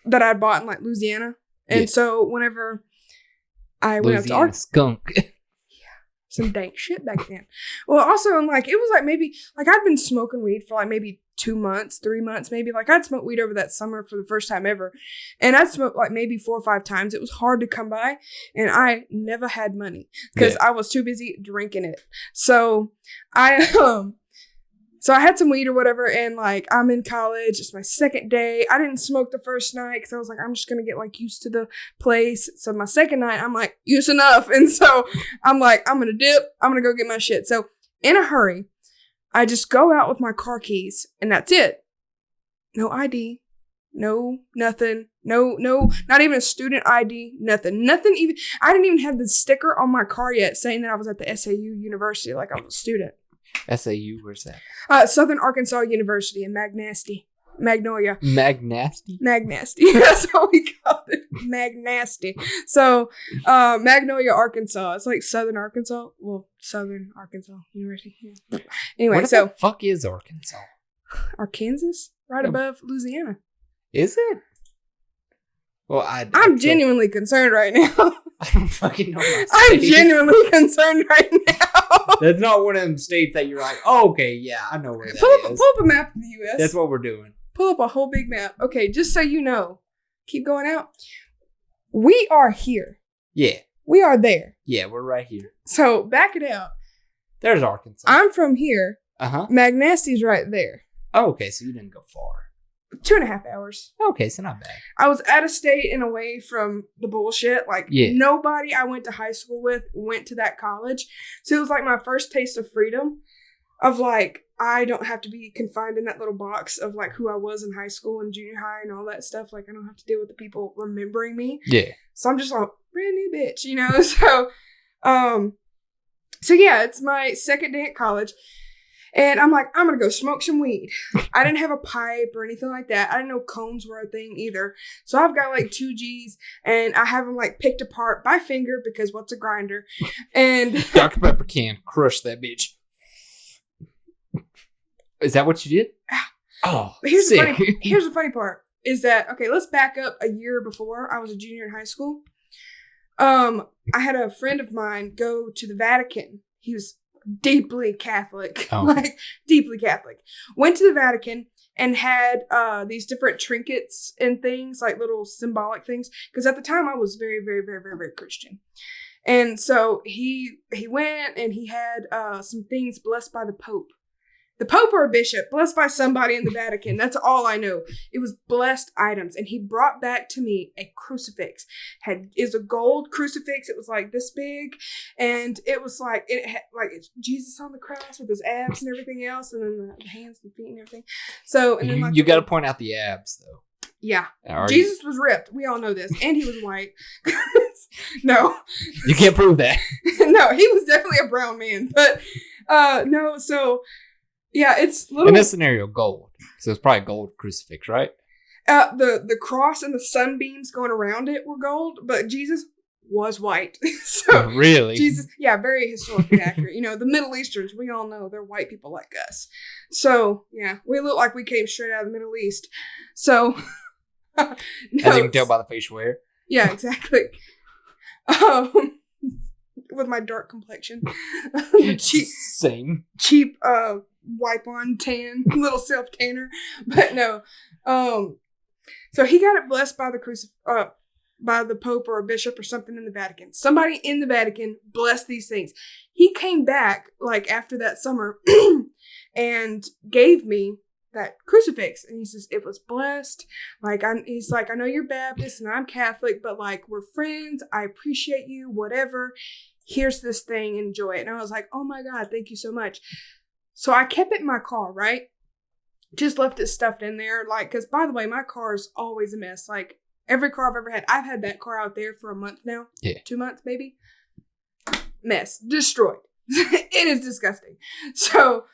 I bought in like Louisiana. And so whenever I went up to Arkansas, skunk. Yeah, some dank shit back then. Well, also I'm like, it was like maybe like I'd been smoking weed for like maybe 2 months, 3 months, maybe. Like I'd smoked weed over that summer for the first time ever. And I'd smoked like maybe 4 or 5 times. It was hard to come by. And I never had money because I was too busy drinking it. So So I had some weed or whatever, and like I'm in college. It's my second day. I didn't smoke the first night because I was like, I'm just gonna get like used to the place. So my second night, I'm like, use enough, and so I'm like, I'm gonna dip. I'm gonna go get my shit. So in a hurry, I just go out with my car keys, and that's it. No ID, no nothing, no, not even a student ID, nothing even. I didn't even have the sticker on my car yet saying that I was at the SAU University, like I was a student. SAU, where's that? Southern Arkansas University in Magnolia. Magnasty? Magnasty. That's how we call it. Magnasty. So, Magnolia, Arkansas. It's like Southern Arkansas. Well, Southern Arkansas University. Yeah. Anyway, what the fuck is Arkansas? Arkansas? Right above Louisiana. Is it? Well, I'm genuinely concerned right now. I don't fucking know my state. I'm genuinely concerned right now. That's not one of them states that you're like, oh, okay, yeah, I know where that is. Pull up a map of the U.S. That's what we're doing. Pull up a whole big map. Okay, just so you know. Keep going out. We are here. Yeah. We are there. Yeah, we're right here. So, back it out. There's Arkansas. I'm from here. Uh-huh. Magnasty's right there. Oh, okay, so you didn't go far. 2.5 hours. Okay, so not bad. I was out of state and away from the bullshit. Like, nobody I went to high school with went to that college. So it was like my first taste of freedom of like, I don't have to be confined in that little box of like who I was in high school and junior high and all that stuff. Like, I don't have to deal with the people remembering me. Yeah. So I'm just like, brand new bitch, you know? So yeah, it's my second day at college. And I'm like, I'm going to go smoke some weed. I didn't have a pipe or anything like that. I didn't know cones were a thing either. So I've got like 2 Gs and I have them like picked apart by finger because what's a grinder? And Dr. Pepper can crush that bitch. Is that what you did? Oh, but here's the funny part is that, okay, let's back up a year before I was a junior in high school. I had a friend of mine go to the Vatican. He was deeply Catholic, deeply Catholic. Went to the Vatican and had these different trinkets and things, like little symbolic things. Because at the time I was very, very, very, very, very Christian. And so he went and he had some things blessed by the Pope. The Pope or a bishop, blessed by somebody in the Vatican. That's all I know. It was blessed items. And he brought back to me a crucifix. Is a gold crucifix. It was like this big. And it was like, it had like it's Jesus on the cross with his abs and everything else. And then the hands and feet and everything. So, and then like you got to point out the abs though. Yeah. Jesus was ripped. We all know this. And he was white. No. You can't prove that. No, he was definitely a brown man. But no, so... Yeah, it's little... In this scenario, gold. So it's probably gold crucifix, right? The cross and the sunbeams going around it were gold, but Jesus was white. So really? Jesus, yeah, very historically accurate. You know, the Middle Easterns, we all know they're white people like us. So, yeah, we look like we came straight out of the Middle East. So... As you can tell by the facial hair. Yeah, exactly. With my dark complexion. Cheap wipe on tan, little self tanner. But no. So he got it blessed by the by the Pope or a bishop or something in the Vatican. Somebody in the Vatican blessed these things. He came back like after that summer and gave me that crucifix, and he says it was blessed. Like he's like, I know you're Baptist and I'm Catholic, but like we're friends. I appreciate you. Whatever. Here's this thing. Enjoy it. And I was like, oh my God, thank you so much. So I kept it in my car, right? Just left it stuffed in there, like, because by the way, my car is always a mess. Like every car I've ever had, I've had that car out there for a month now. Yeah, 2 months maybe. Mess, destroyed. It is disgusting. So.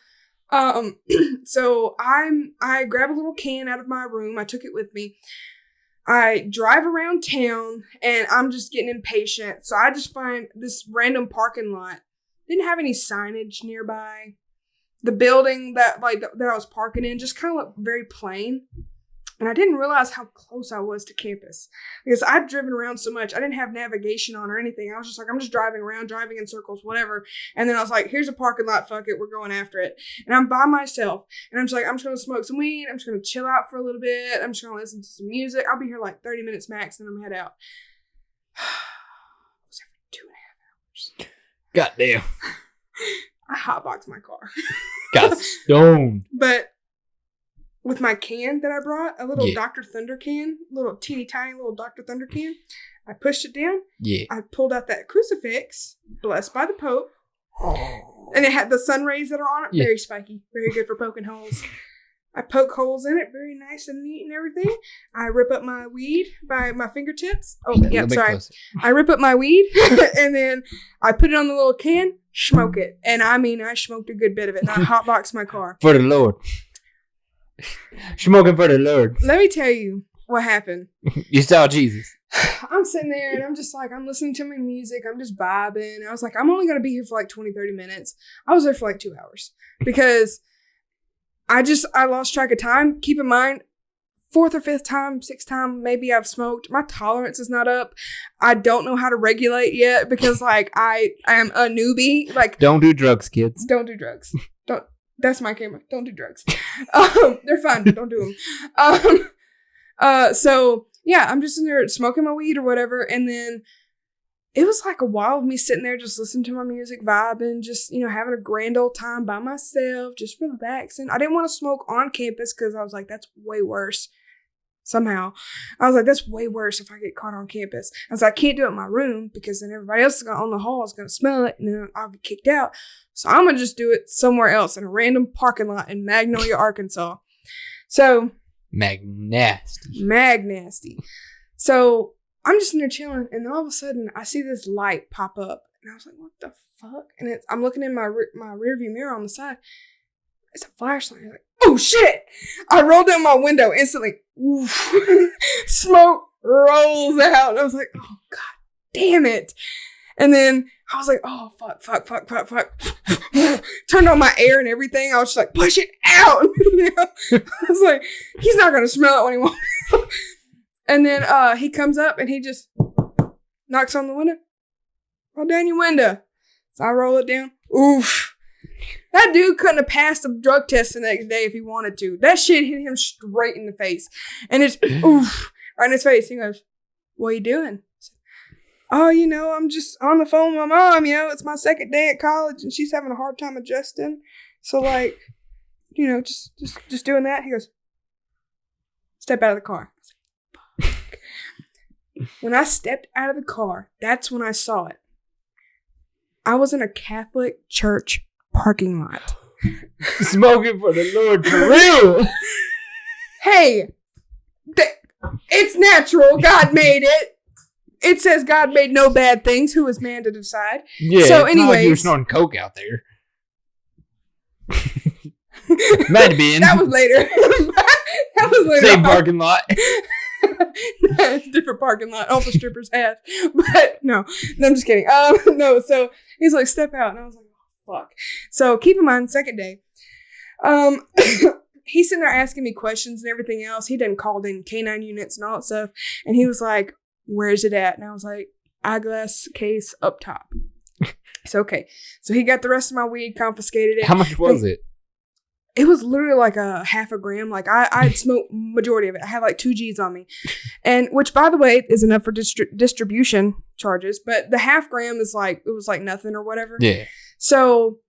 So I grab a little can out of my room. I took it with me. I drive around town and I'm just getting impatient. So I just find this random parking lot. Didn't have any signage nearby. The building that I was parking in just kind of looked very plain. And I didn't realize how close I was to campus because I'd driven around so much. I didn't have navigation on or anything. I was just like, I'm just driving around, driving in circles, whatever. And then I was like, here's a parking lot. Fuck it. We're going after it. And I'm by myself. And I'm just like, I'm just going to smoke some weed. I'm just going to chill out for a little bit. I'm just going to listen to some music. I'll be here like 30 minutes max and then I'm head out. I was there for 2.5 hours. Goddamn. I hotboxed my car. Got stoned. But with my can that I brought, a little Dr. Thunder can, little teeny tiny little Dr. Thunder can, I pushed it down. Yeah. I pulled out that crucifix, blessed by the Pope. Oh. And it had the sun rays that are on it. Yeah. Very spiky. Very good for poking holes. I poke holes in it. Very nice and neat and everything. I rip up my weed by my fingertips. Oh, yeah, sorry. Closer. I rip up my weed and then I put it on the little can, smoke it. And I mean, I smoked a good bit of it. And I hotboxed my car. For the Lord. Smoking for the Lord. Let me tell you what happened. You saw Jesus. I'm sitting there and I'm just like, I'm listening to my music. I'm just vibing. And I was like, I'm only going to be here for like 20, 30 minutes. I was there for like 2 hours because I lost track of time. Keep in mind, 4th or 5th time, 6th time, maybe I've smoked. My tolerance is not up. I don't know how to regulate yet because like I am a newbie. Like, don't do drugs, kids. Don't do drugs. Don't. That's my camera. Don't do drugs. They're fun, but don't do them. So yeah, I'm just in there smoking my weed or whatever. And then it was like a while of me sitting there just listening to my music, vibing, just, having a grand old time by myself, just relaxing. I didn't want to smoke on campus because I was like, that's way worse. Somehow. I was like, that's way worse if I get caught on campus. I was like, I can't do it in my room because then everybody else on the hall is going to smell it and then I'll get kicked out. So I'm going to just do it somewhere else in a random parking lot in Magnolia, Arkansas. So. Magnasty. So I'm just in there chilling and then all of a sudden I see this light pop up and I was like, what the fuck? And I'm looking in my rearview mirror on the side. It's a flashlight. I'm like, oh shit! I rolled down my window instantly. Oof. Smoke rolls out. And I was like, oh god damn it. And then I was like, oh fuck. Turned on my air and everything. I was just like, push it out. I was like, he's not gonna smell it when he wants. And then he comes up and he just knocks on the window. Roll down your window. So I roll it down. Oof. That dude couldn't have passed a drug test the next day if he wanted to. That shit hit him straight in the face. And it's oof, right in his face. He goes, what are you doing? Oh, I'm just on the phone with my mom. It's my second day at college and she's having a hard time adjusting. So like, just doing that. He goes, step out of the car. I was like, fuck. When I stepped out of the car, that's when I saw it. I was in a Catholic church parking lot. Smoking for the Lord for real. Hey, it's natural. God made it. It says God made no bad things. Who is man to decide? Yeah. So, anyways, like you were snorting coke out there. Might have been. That was later. Same parking lot. Different parking lot. All the strippers have. But no, I'm just kidding. No. So he's like, step out, and I was like, oh, fuck. So keep in mind, second day. He's sitting there asking me questions and everything else. He done called in K9 units and all that stuff, and he was like, where's it at? And I was like, eyeglass case up top. So okay. So he got the rest of my weed, confiscated it. How much was it? it was literally like a half a gram. Like I'd smoked majority of it. I had like 2 G's on me, and which, by the way, is enough for distribution charges. But the half gram is like, it was like nothing or whatever. Yeah. So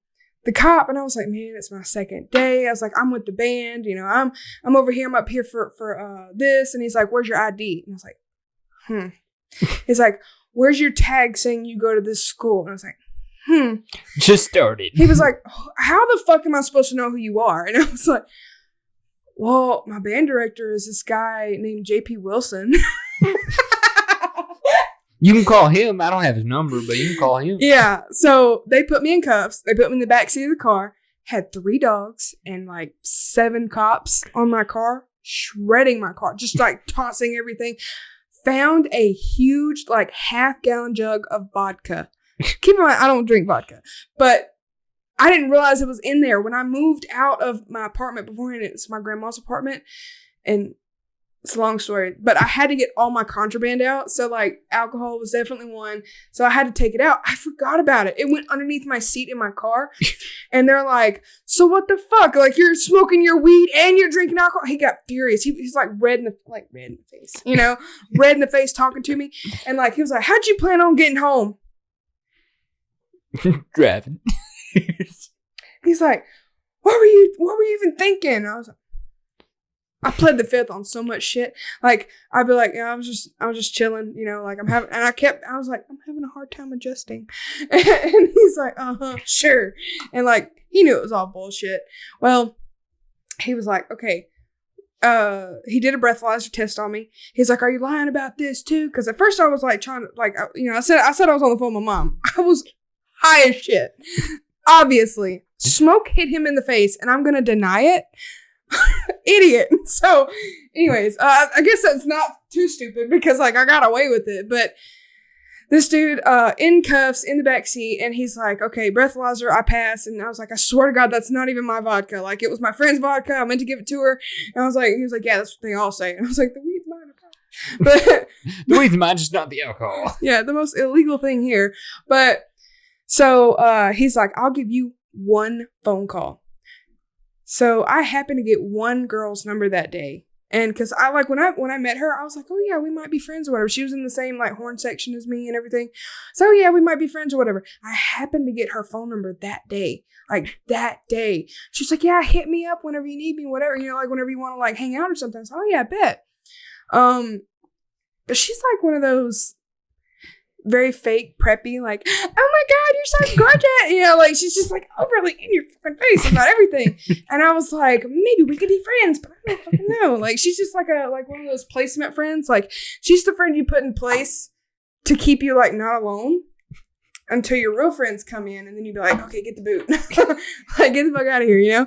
the cop, and I was like, man, it's my second day. I was like, I'm with the band, you know, I'm over here. I'm up here for this. And he's like, where's your ID? And I was like, He's like, where's your tag saying you go to this school? And I was like, Just started. He was like, how the fuck am I supposed to know who you are? And I was like, well, my band director is this guy named JP Wilson. You can call him. I don't have his number, but you can call him. Yeah. So they put me in cuffs. They put me in the backseat of the car. Had 3 dogs and like 7 cops on my car, shredding my car, just like tossing everything. Found a huge, like, half-gallon jug of vodka. Keep in mind, I don't drink vodka, but I didn't realize it was in there. When I moved out of my apartment beforehand, it's my grandma's apartment, and it's a long story, but I had to get all my contraband out. So, like, alcohol was definitely one. So I had to take it out. I forgot about it. It went underneath my seat in my car. And they're like, so what the fuck? Like, you're smoking your weed and you're drinking alcohol? He got furious. He's like red in the face, you know, red in the face talking to me. And like, he was like, how'd you plan on getting home? Driving. He's like, what were you even thinking? I was like, I pled the fifth on so much shit. Like, I'd be like, yeah, I was just chilling, you know, like I was like, I'm having a hard time adjusting. And he's like, sure. And like, he knew it was all bullshit. Well, he was like, okay. He did a breathalyzer test on me. He's like, are you lying about this too? Because at first I was like trying to, like, you know, I said I was on the phone with my mom. I was high as shit. Obviously. Smoke hit him in the face and I'm going to deny it. Idiot. So anyways, I guess that's not too stupid because like I got away with it. But this dude in cuffs in the back seat, and he's like, okay, breathalyzer, I passed. And I was like, I swear to God, that's not even my vodka. Like, it was my friend's vodka. I meant to give it to her. And I was like, he was like, yeah, that's what they all say. And I was like, the weed's mine. But the weed's mine, just not the alcohol. Yeah, the most illegal thing here. But so he's like, I'll give you 1 phone call. So I happened to get one girl's number that day. And because I like when I met her, I was like, oh yeah, we might be friends or whatever. She was in the same like horn section as me and everything. So yeah, we might be friends or whatever. I happened to get her phone number that day. Like that day. She's like, yeah, hit me up whenever you need me, whatever, you know, like whenever you want to like hang out or something. So, oh yeah, I bet. But she's like one of those very fake preppy, like, oh my God, you're so gorgeous. You know, like she's just like overly in your fucking face about everything. And I was like, maybe we could be friends, but I don't fucking know. Like she's just like one of those placement friends. Like she's the friend you put in place to keep you like not alone until your real friends come in, and then you'd be like, okay, get the boot. Like get the fuck out of here, you know?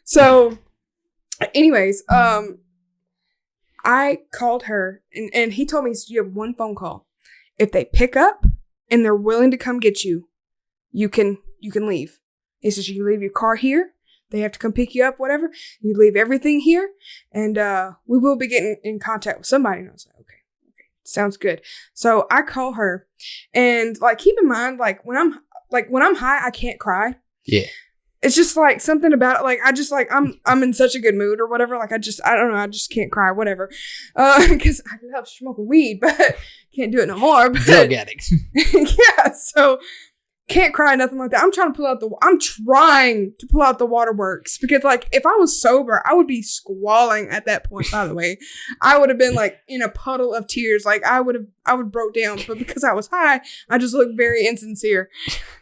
So anyways, I called her and he told me, you have 1 phone call. If they pick up and they're willing to come get you, you can leave. He says, you leave your car here. They have to come pick you up, whatever. You leave everything here, and we will be getting in contact with somebody. And I was like, okay, sounds good. So I call her, and like, keep in mind, like when I'm high, I can't cry. Yeah. It's just like something about it. Like, I just like, I'm in such a good mood or whatever. Like, I don't know. I just can't cry, whatever. Cause I love smoking weed, but can't do it no more. But, drug addicts. Yeah. So can't cry, nothing like that. I'm trying to pull out the waterworks because like, if I was sober, I would be squalling at that point, by the way. I would have been like in a puddle of tears. Like I would broke down, but because I was high, I just looked very insincere.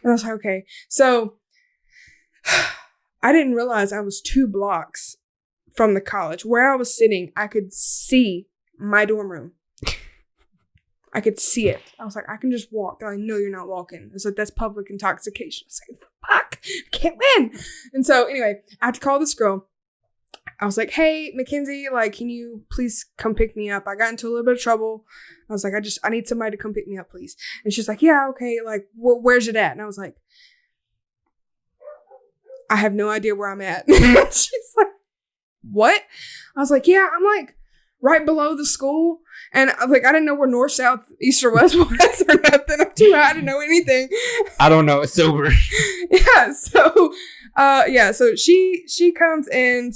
And I was like, okay. So I didn't realize I was 2 blocks from the college. Where I was sitting, I could see my dorm room. I could see it. I was like, I can just walk. They're like, no, you're not walking. It's like, that's public intoxication. I was like, fuck, I can't win. And so anyway, I had to call this girl. I was like, hey, Mackenzie, like, can you please come pick me up? I got into a little bit of trouble. I was like, I need somebody to come pick me up, please. And she's like, yeah, okay. Like, where's it at? And I was like, I have no idea where I'm at. She's like, what? I was like, yeah, I'm like right below the school. And I was like, I didn't know where north, south, east, or west was or nothing. I'm too high to know anything. I don't know. It's sober. Yeah. So Yeah, so she comes and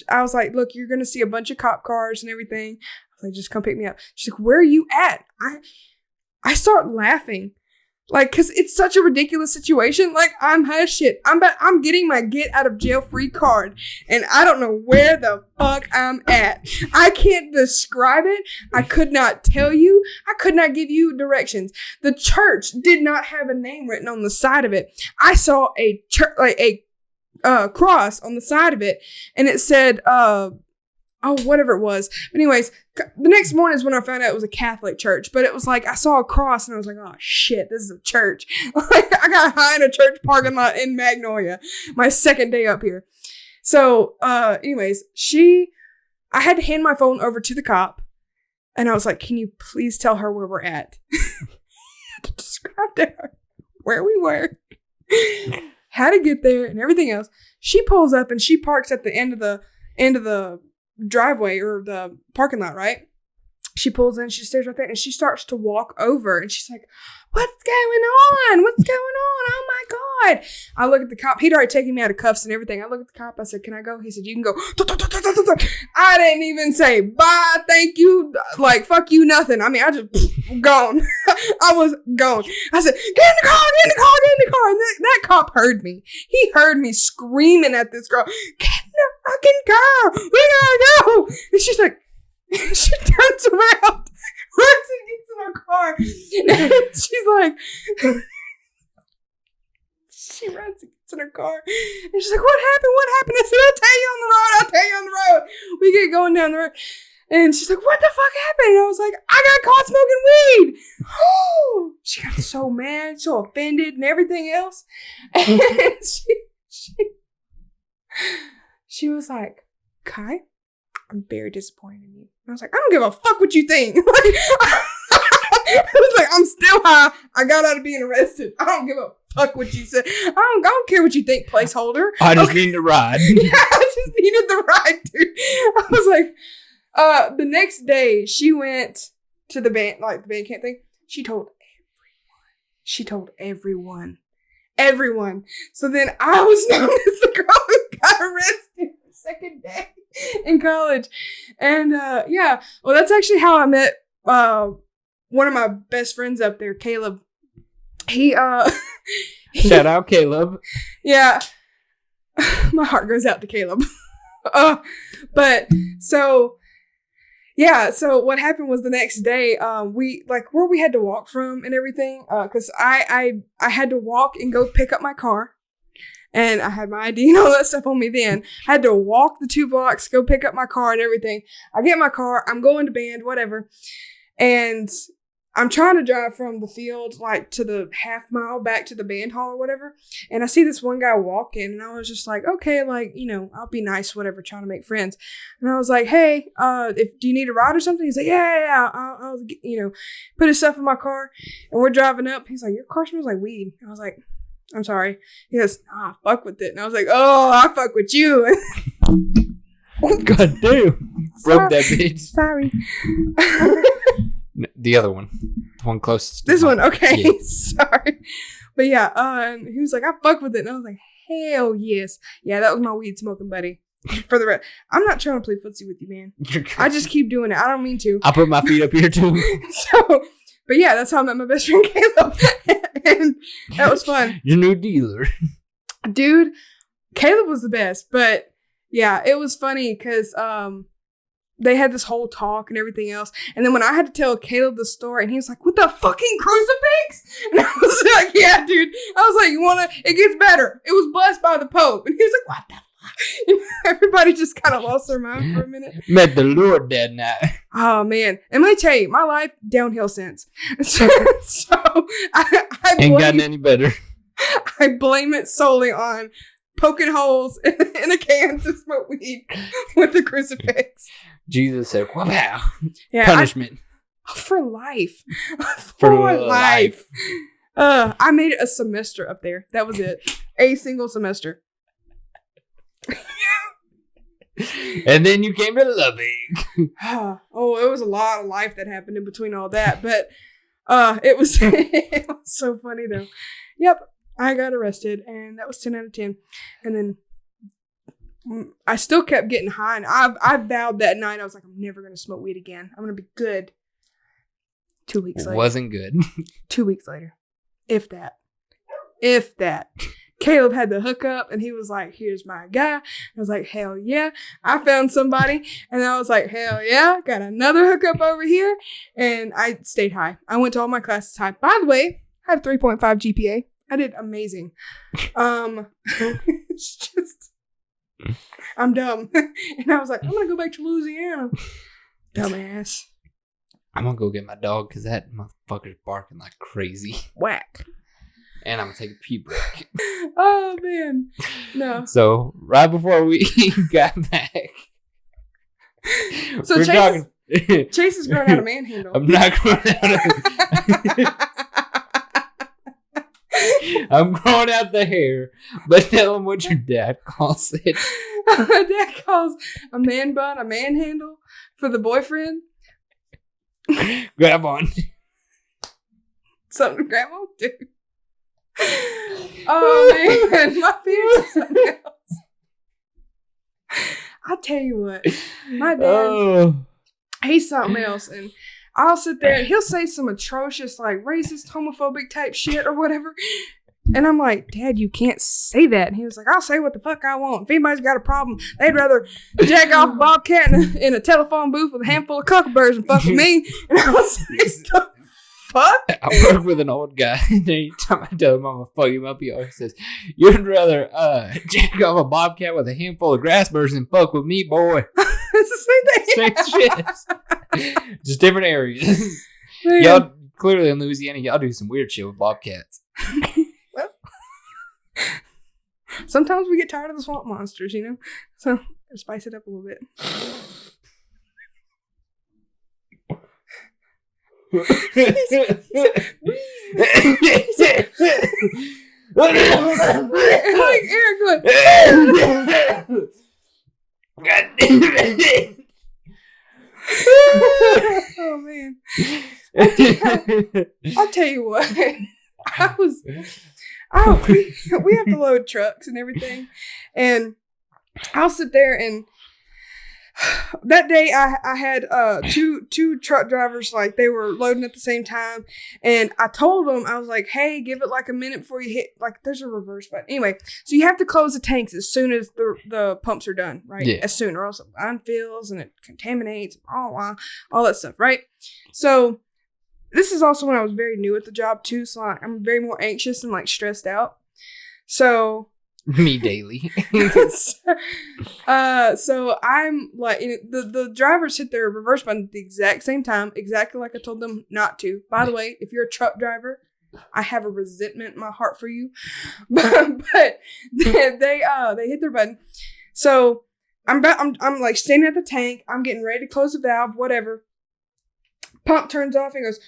I was like, look, you're gonna see a bunch of cop cars and everything. I was like, just come pick me up. She's like, where are you at? I start laughing. Like, cause it's such a ridiculous situation. Like, I'm high as shit. I'm getting my get out of jail free card, and I don't know where the fuck I'm at. I can't describe it. I could not tell you. I could not give you directions. The church did not have a name written on the side of it. I saw a church, like a cross on the side of it, and it said, whatever it was. But anyways, the next morning is when I found out it was a Catholic church. But it was like, I saw a cross and I was like, oh shit, this is a church. Like, I got high in a church parking lot in Magnolia, my second day up here. So, anyways, I had to hand my phone over to the cop, and I was like, can you please tell her where we're at? I had to describe to her where we were, how to get there, and everything else. She pulls up and she parks at the end of the driveway or the parking lot, right? She pulls in, she stays right there, and she starts to walk over, and she's like, what's going on? What's going on? Oh my God. I look at the cop. He'd already taken me out of cuffs and everything. I look at the cop. I said, can I go? He said, you can go. I didn't even say bye, thank you, like, fuck you, nothing. I mean, I just gone. I was gone. I said, get in the car, get in the car, get in the car. And that cop heard me. He heard me screaming at this girl, get in the fucking car. We gotta go. And she's like, she turns around, runs and gets in her car. And she's like, she runs and gets in her car. And she's like, what happened? What happened? I said, I'll tell you on the road. I'll tell you on the road. We get going down the road. And she's like, what the fuck happened? And I was like, I got caught smoking weed. She got so mad, so offended and everything else. And she was like, Kai, I'm very disappointed in you. And I was like, I don't give a fuck what you think. Like, I was like, I'm still high. I got out of being arrested. I don't give a fuck what you said. I don't care what you think, placeholder. I just need to ride. Yeah, I just needed the ride, dude. I was like, the next day she went to the band, like the band camp thing. She told everyone. So then I was known as the girl who got arrested the second day in college. And yeah, well, that's actually how I met one of my best friends up there, Caleb. He shout out Caleb. Yeah, my heart goes out to Caleb. But so yeah, so what happened was the next day, we like where we had to walk from and everything, because I had to walk and go pick up my car. And I had my ID and all that stuff on me then. I had to walk the 2 blocks, go pick up my car and everything. I get my car, I'm going to band, whatever. And I'm trying to drive from the field, like, to the half mile back to the band hall or whatever. And I see this one guy walking, and I was just like, okay, like, you know, I'll be nice, whatever, trying to make friends. And I was like, hey, do you need a ride or something? He's like, yeah, I'll you know, put his stuff in my car. And we're driving up. He's like, your car smells like weed. I was like, I'm sorry. He goes, fuck with it. And I was like, oh, I fuck with you. God damn. Broke that bitch. Sorry. The other one. The one closest. This one, okay. Yeah. Sorry. But yeah, and he was like, I fuck with it. And I was like, hell yes. Yeah, that was my weed smoking buddy. For the rest, I'm not trying to play footsie with you, man. I just keep doing it. I don't mean to. I'll put my feet up here too. But yeah, that's how I met my best friend Caleb. And that was fun. Your new dealer. Dude, Caleb was the best. But yeah, it was funny because they had this whole talk and everything else. And then when I had to tell Caleb the story, and he was like, with the fucking crucifix? And I was like, yeah, dude. I was like, you want to? It gets better. It was blessed by the Pope. And he was like, what the fuck? And everybody just kind of lost their mind for a minute. Met the Lord that night. Oh, man. And let me tell you, my life downhill since. So I ain't gotten any better. I blame it solely on poking holes in a can to smoke weed with the crucifix. Jesus said, wow. Yeah, punishment. For life. For life. I made it a semester up there. That was it. A single semester. And then you came to Lubbock. Oh, it was a lot of life that happened in between all that. But it was so funny, though. Yep. I got arrested, and that was 10 out of 10. And then I still kept getting high, and I vowed that night, I was like, I'm never going to smoke weed again. I'm going to be good. 2 weeks later. Wasn't good. 2 weeks later. If that. Caleb had the hookup, and he was like, here's my guy. I was like, hell yeah. I found somebody. And I was like, hell yeah. Got another hookup over here. And I stayed high. I went to all my classes high. By the way, I have 3.5 GPA. I did amazing. It's just, I'm dumb. And I was like, I'm going to go back to Louisiana. Dumbass. I'm going to go get my dog because that motherfucker's barking like crazy. Whack. And I'm going to take a pee break. Oh, man. No. So, right before we got back. So, Chase is growing out a manhandle. I'm not growing out I'm growing out the hair. But tell him what your dad calls it. My dad calls a man bun a manhandle for the boyfriend. Grab on. Something to grab on to. Oh, man. My fears are something else. I'll tell you what. My dad, he's something else. And I'll sit there and he'll say some atrocious, like, racist, homophobic type shit or whatever. And I'm like, Dad, you can't say that. And he was like, I'll say what the fuck I want. If anybody's got a problem, they'd rather jack off a bobcat in a telephone booth with a handful of cockleburs and fuck with me. And I was like, fuck? I work with an old guy, and anytime I tell him I'm gonna fuck him up, he always says, you'd rather jack off a bobcat with a handful of grass birds than fuck with me, boy. Same shit. Just different areas. Man. Y'all, clearly in Louisiana, y'all do some weird shit with bobcats. Well, sometimes we get tired of the swamp monsters, you know? So, spice it up a little bit. Like Eric would. Oh man. I'll tell you what. We have to load trucks and everything. And I'll sit there and that day I had two truck drivers, like they were loading at the same time, and I told them, I was like, hey, give it like a minute before you hit, like there's a reverse button. Anyway, so you have to close the tanks as soon as the pumps are done, right? Yeah. As soon, or else it unfills and it contaminates, all that stuff, right? So this is also when I was very new at the job too, so I'm very more anxious and like stressed out. So me daily. So I'm like, the drivers hit their reverse button at the exact same time, exactly like I told them not to. By the way, if you're a truck driver, I have a resentment in my heart for you. But they hit their button. So I'm like standing at the tank. I'm getting ready to close the valve, whatever. Pump turns off and goes.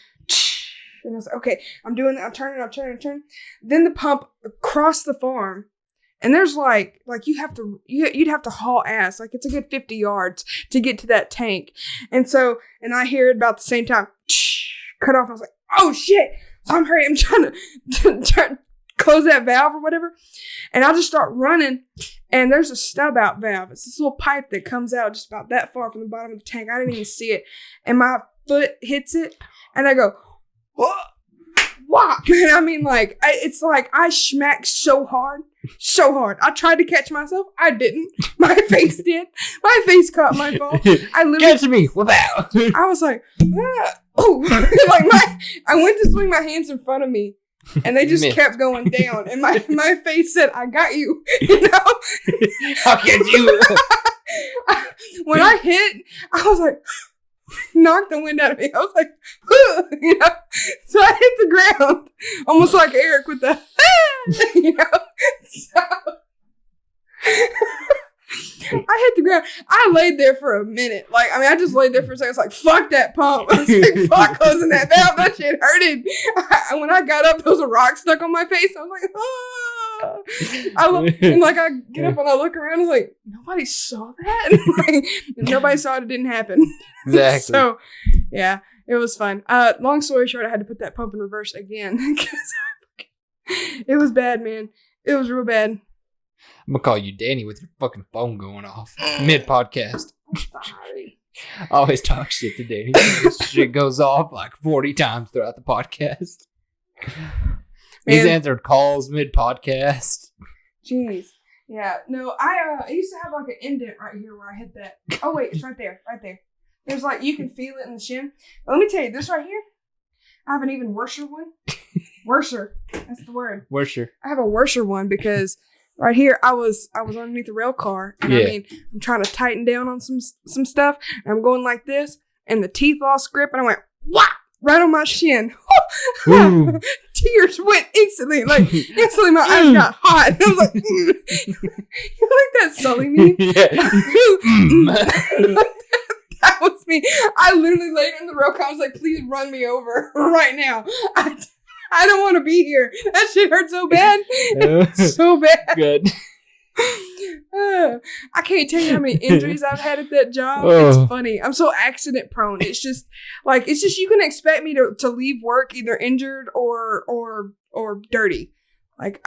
And I was like, okay, I'm doing that. I'm turning. Then the pump across the farm. And there's like you'd have to haul ass. Like it's a good 50 yards to get to that tank. And I hear it about the same time. Cut off. I was like, oh shit. So I'm trying to close that valve or whatever. And I just start running. And there's a stub out valve. It's this little pipe that comes out just about that far from the bottom of the tank. I didn't even see it. And my foot hits it. And I go, what? And I mean, like, it's like I smacked so hard. I tried to catch myself. I didn't. My face did. My face caught my fall. I literally catch me. Wow. I was like, oh, like I went to swing my hands in front of me, and they just kept going down. And my face said, "I got you." You know, I'll get you. When I hit, I was like. Knocked the wind out of me. I was like, you know. So I hit the ground, almost like Eric with the, you know. So I hit the ground. I laid there for a minute. Like, I mean, I just laid there for a second. I was like, fuck that pump. I was like, fuck closing that valve. That shit hurted. When I got up, there was a rock stuck on my face. I was like, and like I get up and I look around. I was like, nobody saw that. Like, nobody saw it. It didn't happen. Exactly. So, yeah, it was fun. Long story short, I had to put that pump in reverse again because It was bad, man. It was real bad. I'm gonna call you Danny with your fucking phone going off mid podcast. Sorry. I always talk shit to Danny. This shit goes off like 40 times throughout the podcast. He's answered calls mid podcast. Jeez. Yeah. No, I used to have like an indent right here where I hit that. Oh wait, it's right there. Right there. There's like, you can feel it in the shin. But let me tell you, this right here, I have an even worser one. Worser. That's the word. Worser. I have a worser one because right here I was underneath the rail car. And I mean, I'm trying to tighten down on some stuff. And I'm going like this. And the teeth lost grip. And I went, whap! Right on my shin. Tears went instantly. Like, instantly my eyes got hot. And I was like, You like that Sully meme? That was me. I literally laid in the rail car. I was like, please run me over right now. I don't want to be here. That shit hurt so bad. So bad. Good. I can't tell you how many injuries I've had at that job. It's funny. I'm so accident prone. It's just you can expect me to leave work either injured or dirty. Like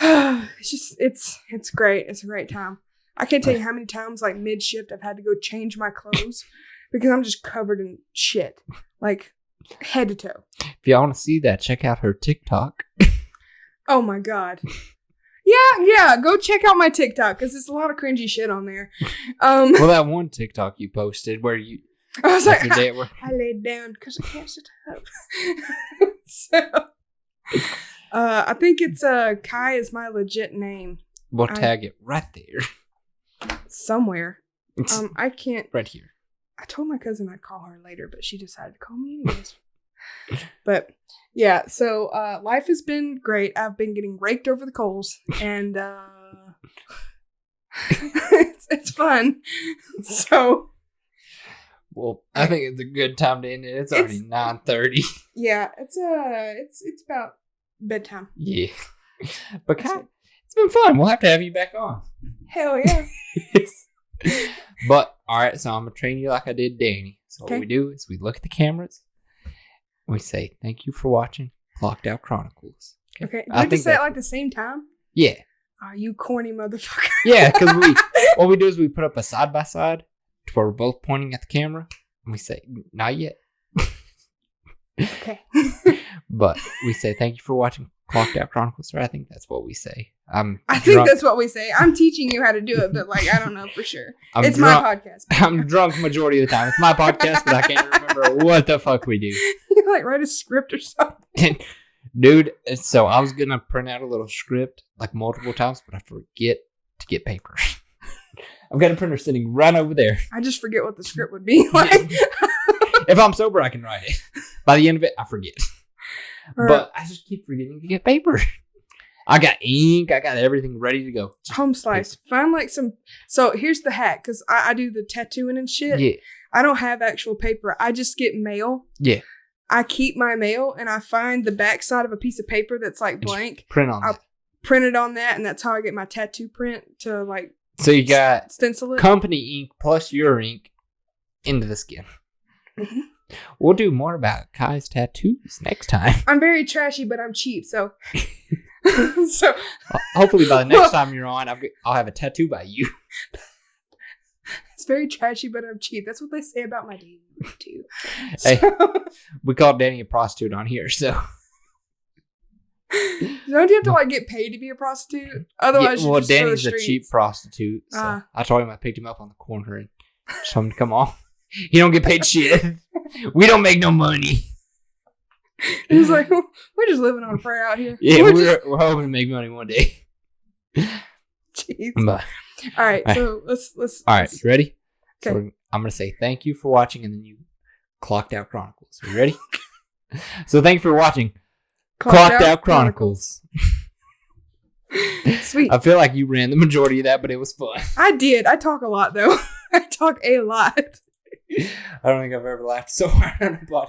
it's great. It's a great time. I can't tell you how many times like mid shift I've had to go change my clothes because I'm just covered in shit. Like head to toe. If y'all want to see that, check out her TikTok. Oh my God. Yeah. Go check out my TikTok because it's a lot of cringy shit on there. Well, that one TikTok you posted where you... I was like, I laid down because I can't sit up. So, I think it's Kai is my legit name. We'll tag it right there. Somewhere. I can't. Right here. I told my cousin I'd call her later, but she decided to call me anyways. But yeah, so life has been great. I've been getting raked over the coals, and it's fun. So, well, I think it's a good time to end it. It's already 9:30. Yeah, it's about bedtime. Yeah, but it's been fun. We'll have to have you back on. Hell yeah. But all right, so I'm gonna train you like I did Danny. So what we do is we look at the cameras. We say, thank you for watching Clocked Out Chronicles. Okay. Do I have to say it like the same time? Yeah. Oh, you corny motherfucker. Yeah, because what we do is we put up a side-by-side to where we're both pointing at the camera. And we say, not yet. Okay. But we say, thank you for watching Clocked Out Chronicles. Or I think that's what we say. I think that's what we say. I'm teaching you how to do it, but like, I don't know for sure. It's my podcast. I'm drunk majority of the time. It's my podcast, but I can't remember what the fuck we do. You like write a script or something. Dude, so I was going to print out a little script like multiple times, but I forget to get paper. I've got a printer sitting right over there. I just forget what the script would be like. If I'm sober, I can write it. By the end of it, I forget. Right. But I just keep forgetting to get paper. I got ink. I got everything ready to go. Just home slice. Find like some. So here's the hack, because I do the tattooing and shit. Yeah. I don't have actual paper. I just get mail. Yeah. I keep my mail and I find the backside of a piece of paper that's like blank. Print on that. Print it on that, and that's how I get my tattoo print to like. So you got stencil it. Company ink plus your ink into the skin. Mm-hmm. We'll do more about Kai's tattoos next time. I'm very trashy, but I'm cheap, so. So hopefully by the next time you're on, I'll have a tattoo by you. It's very trashy, but I'm cheap. That's what they say about my dating too. Hey, we call Danny a prostitute on here, so. Don't you have to like get paid to be a prostitute? Otherwise, well, Danny's a cheap prostitute. So I told him I picked him up on the corner and told him to come on. He don't get paid shit. We don't make no money. He's like, we're just living on a prayer out here. Yeah, we're hoping to make money one day. Jeez. But, all right, so let's. All right, you ready? Okay. So I'm gonna say thank you for watching, and then you Clocked Out Chronicles. Are you ready? So thank you for watching Clocked Out Chronicles. Sweet. I feel like you ran the majority of that, but it was fun. I did. I talk a lot though. I talk a lot. I don't think I've ever laughed so hard on a podcast.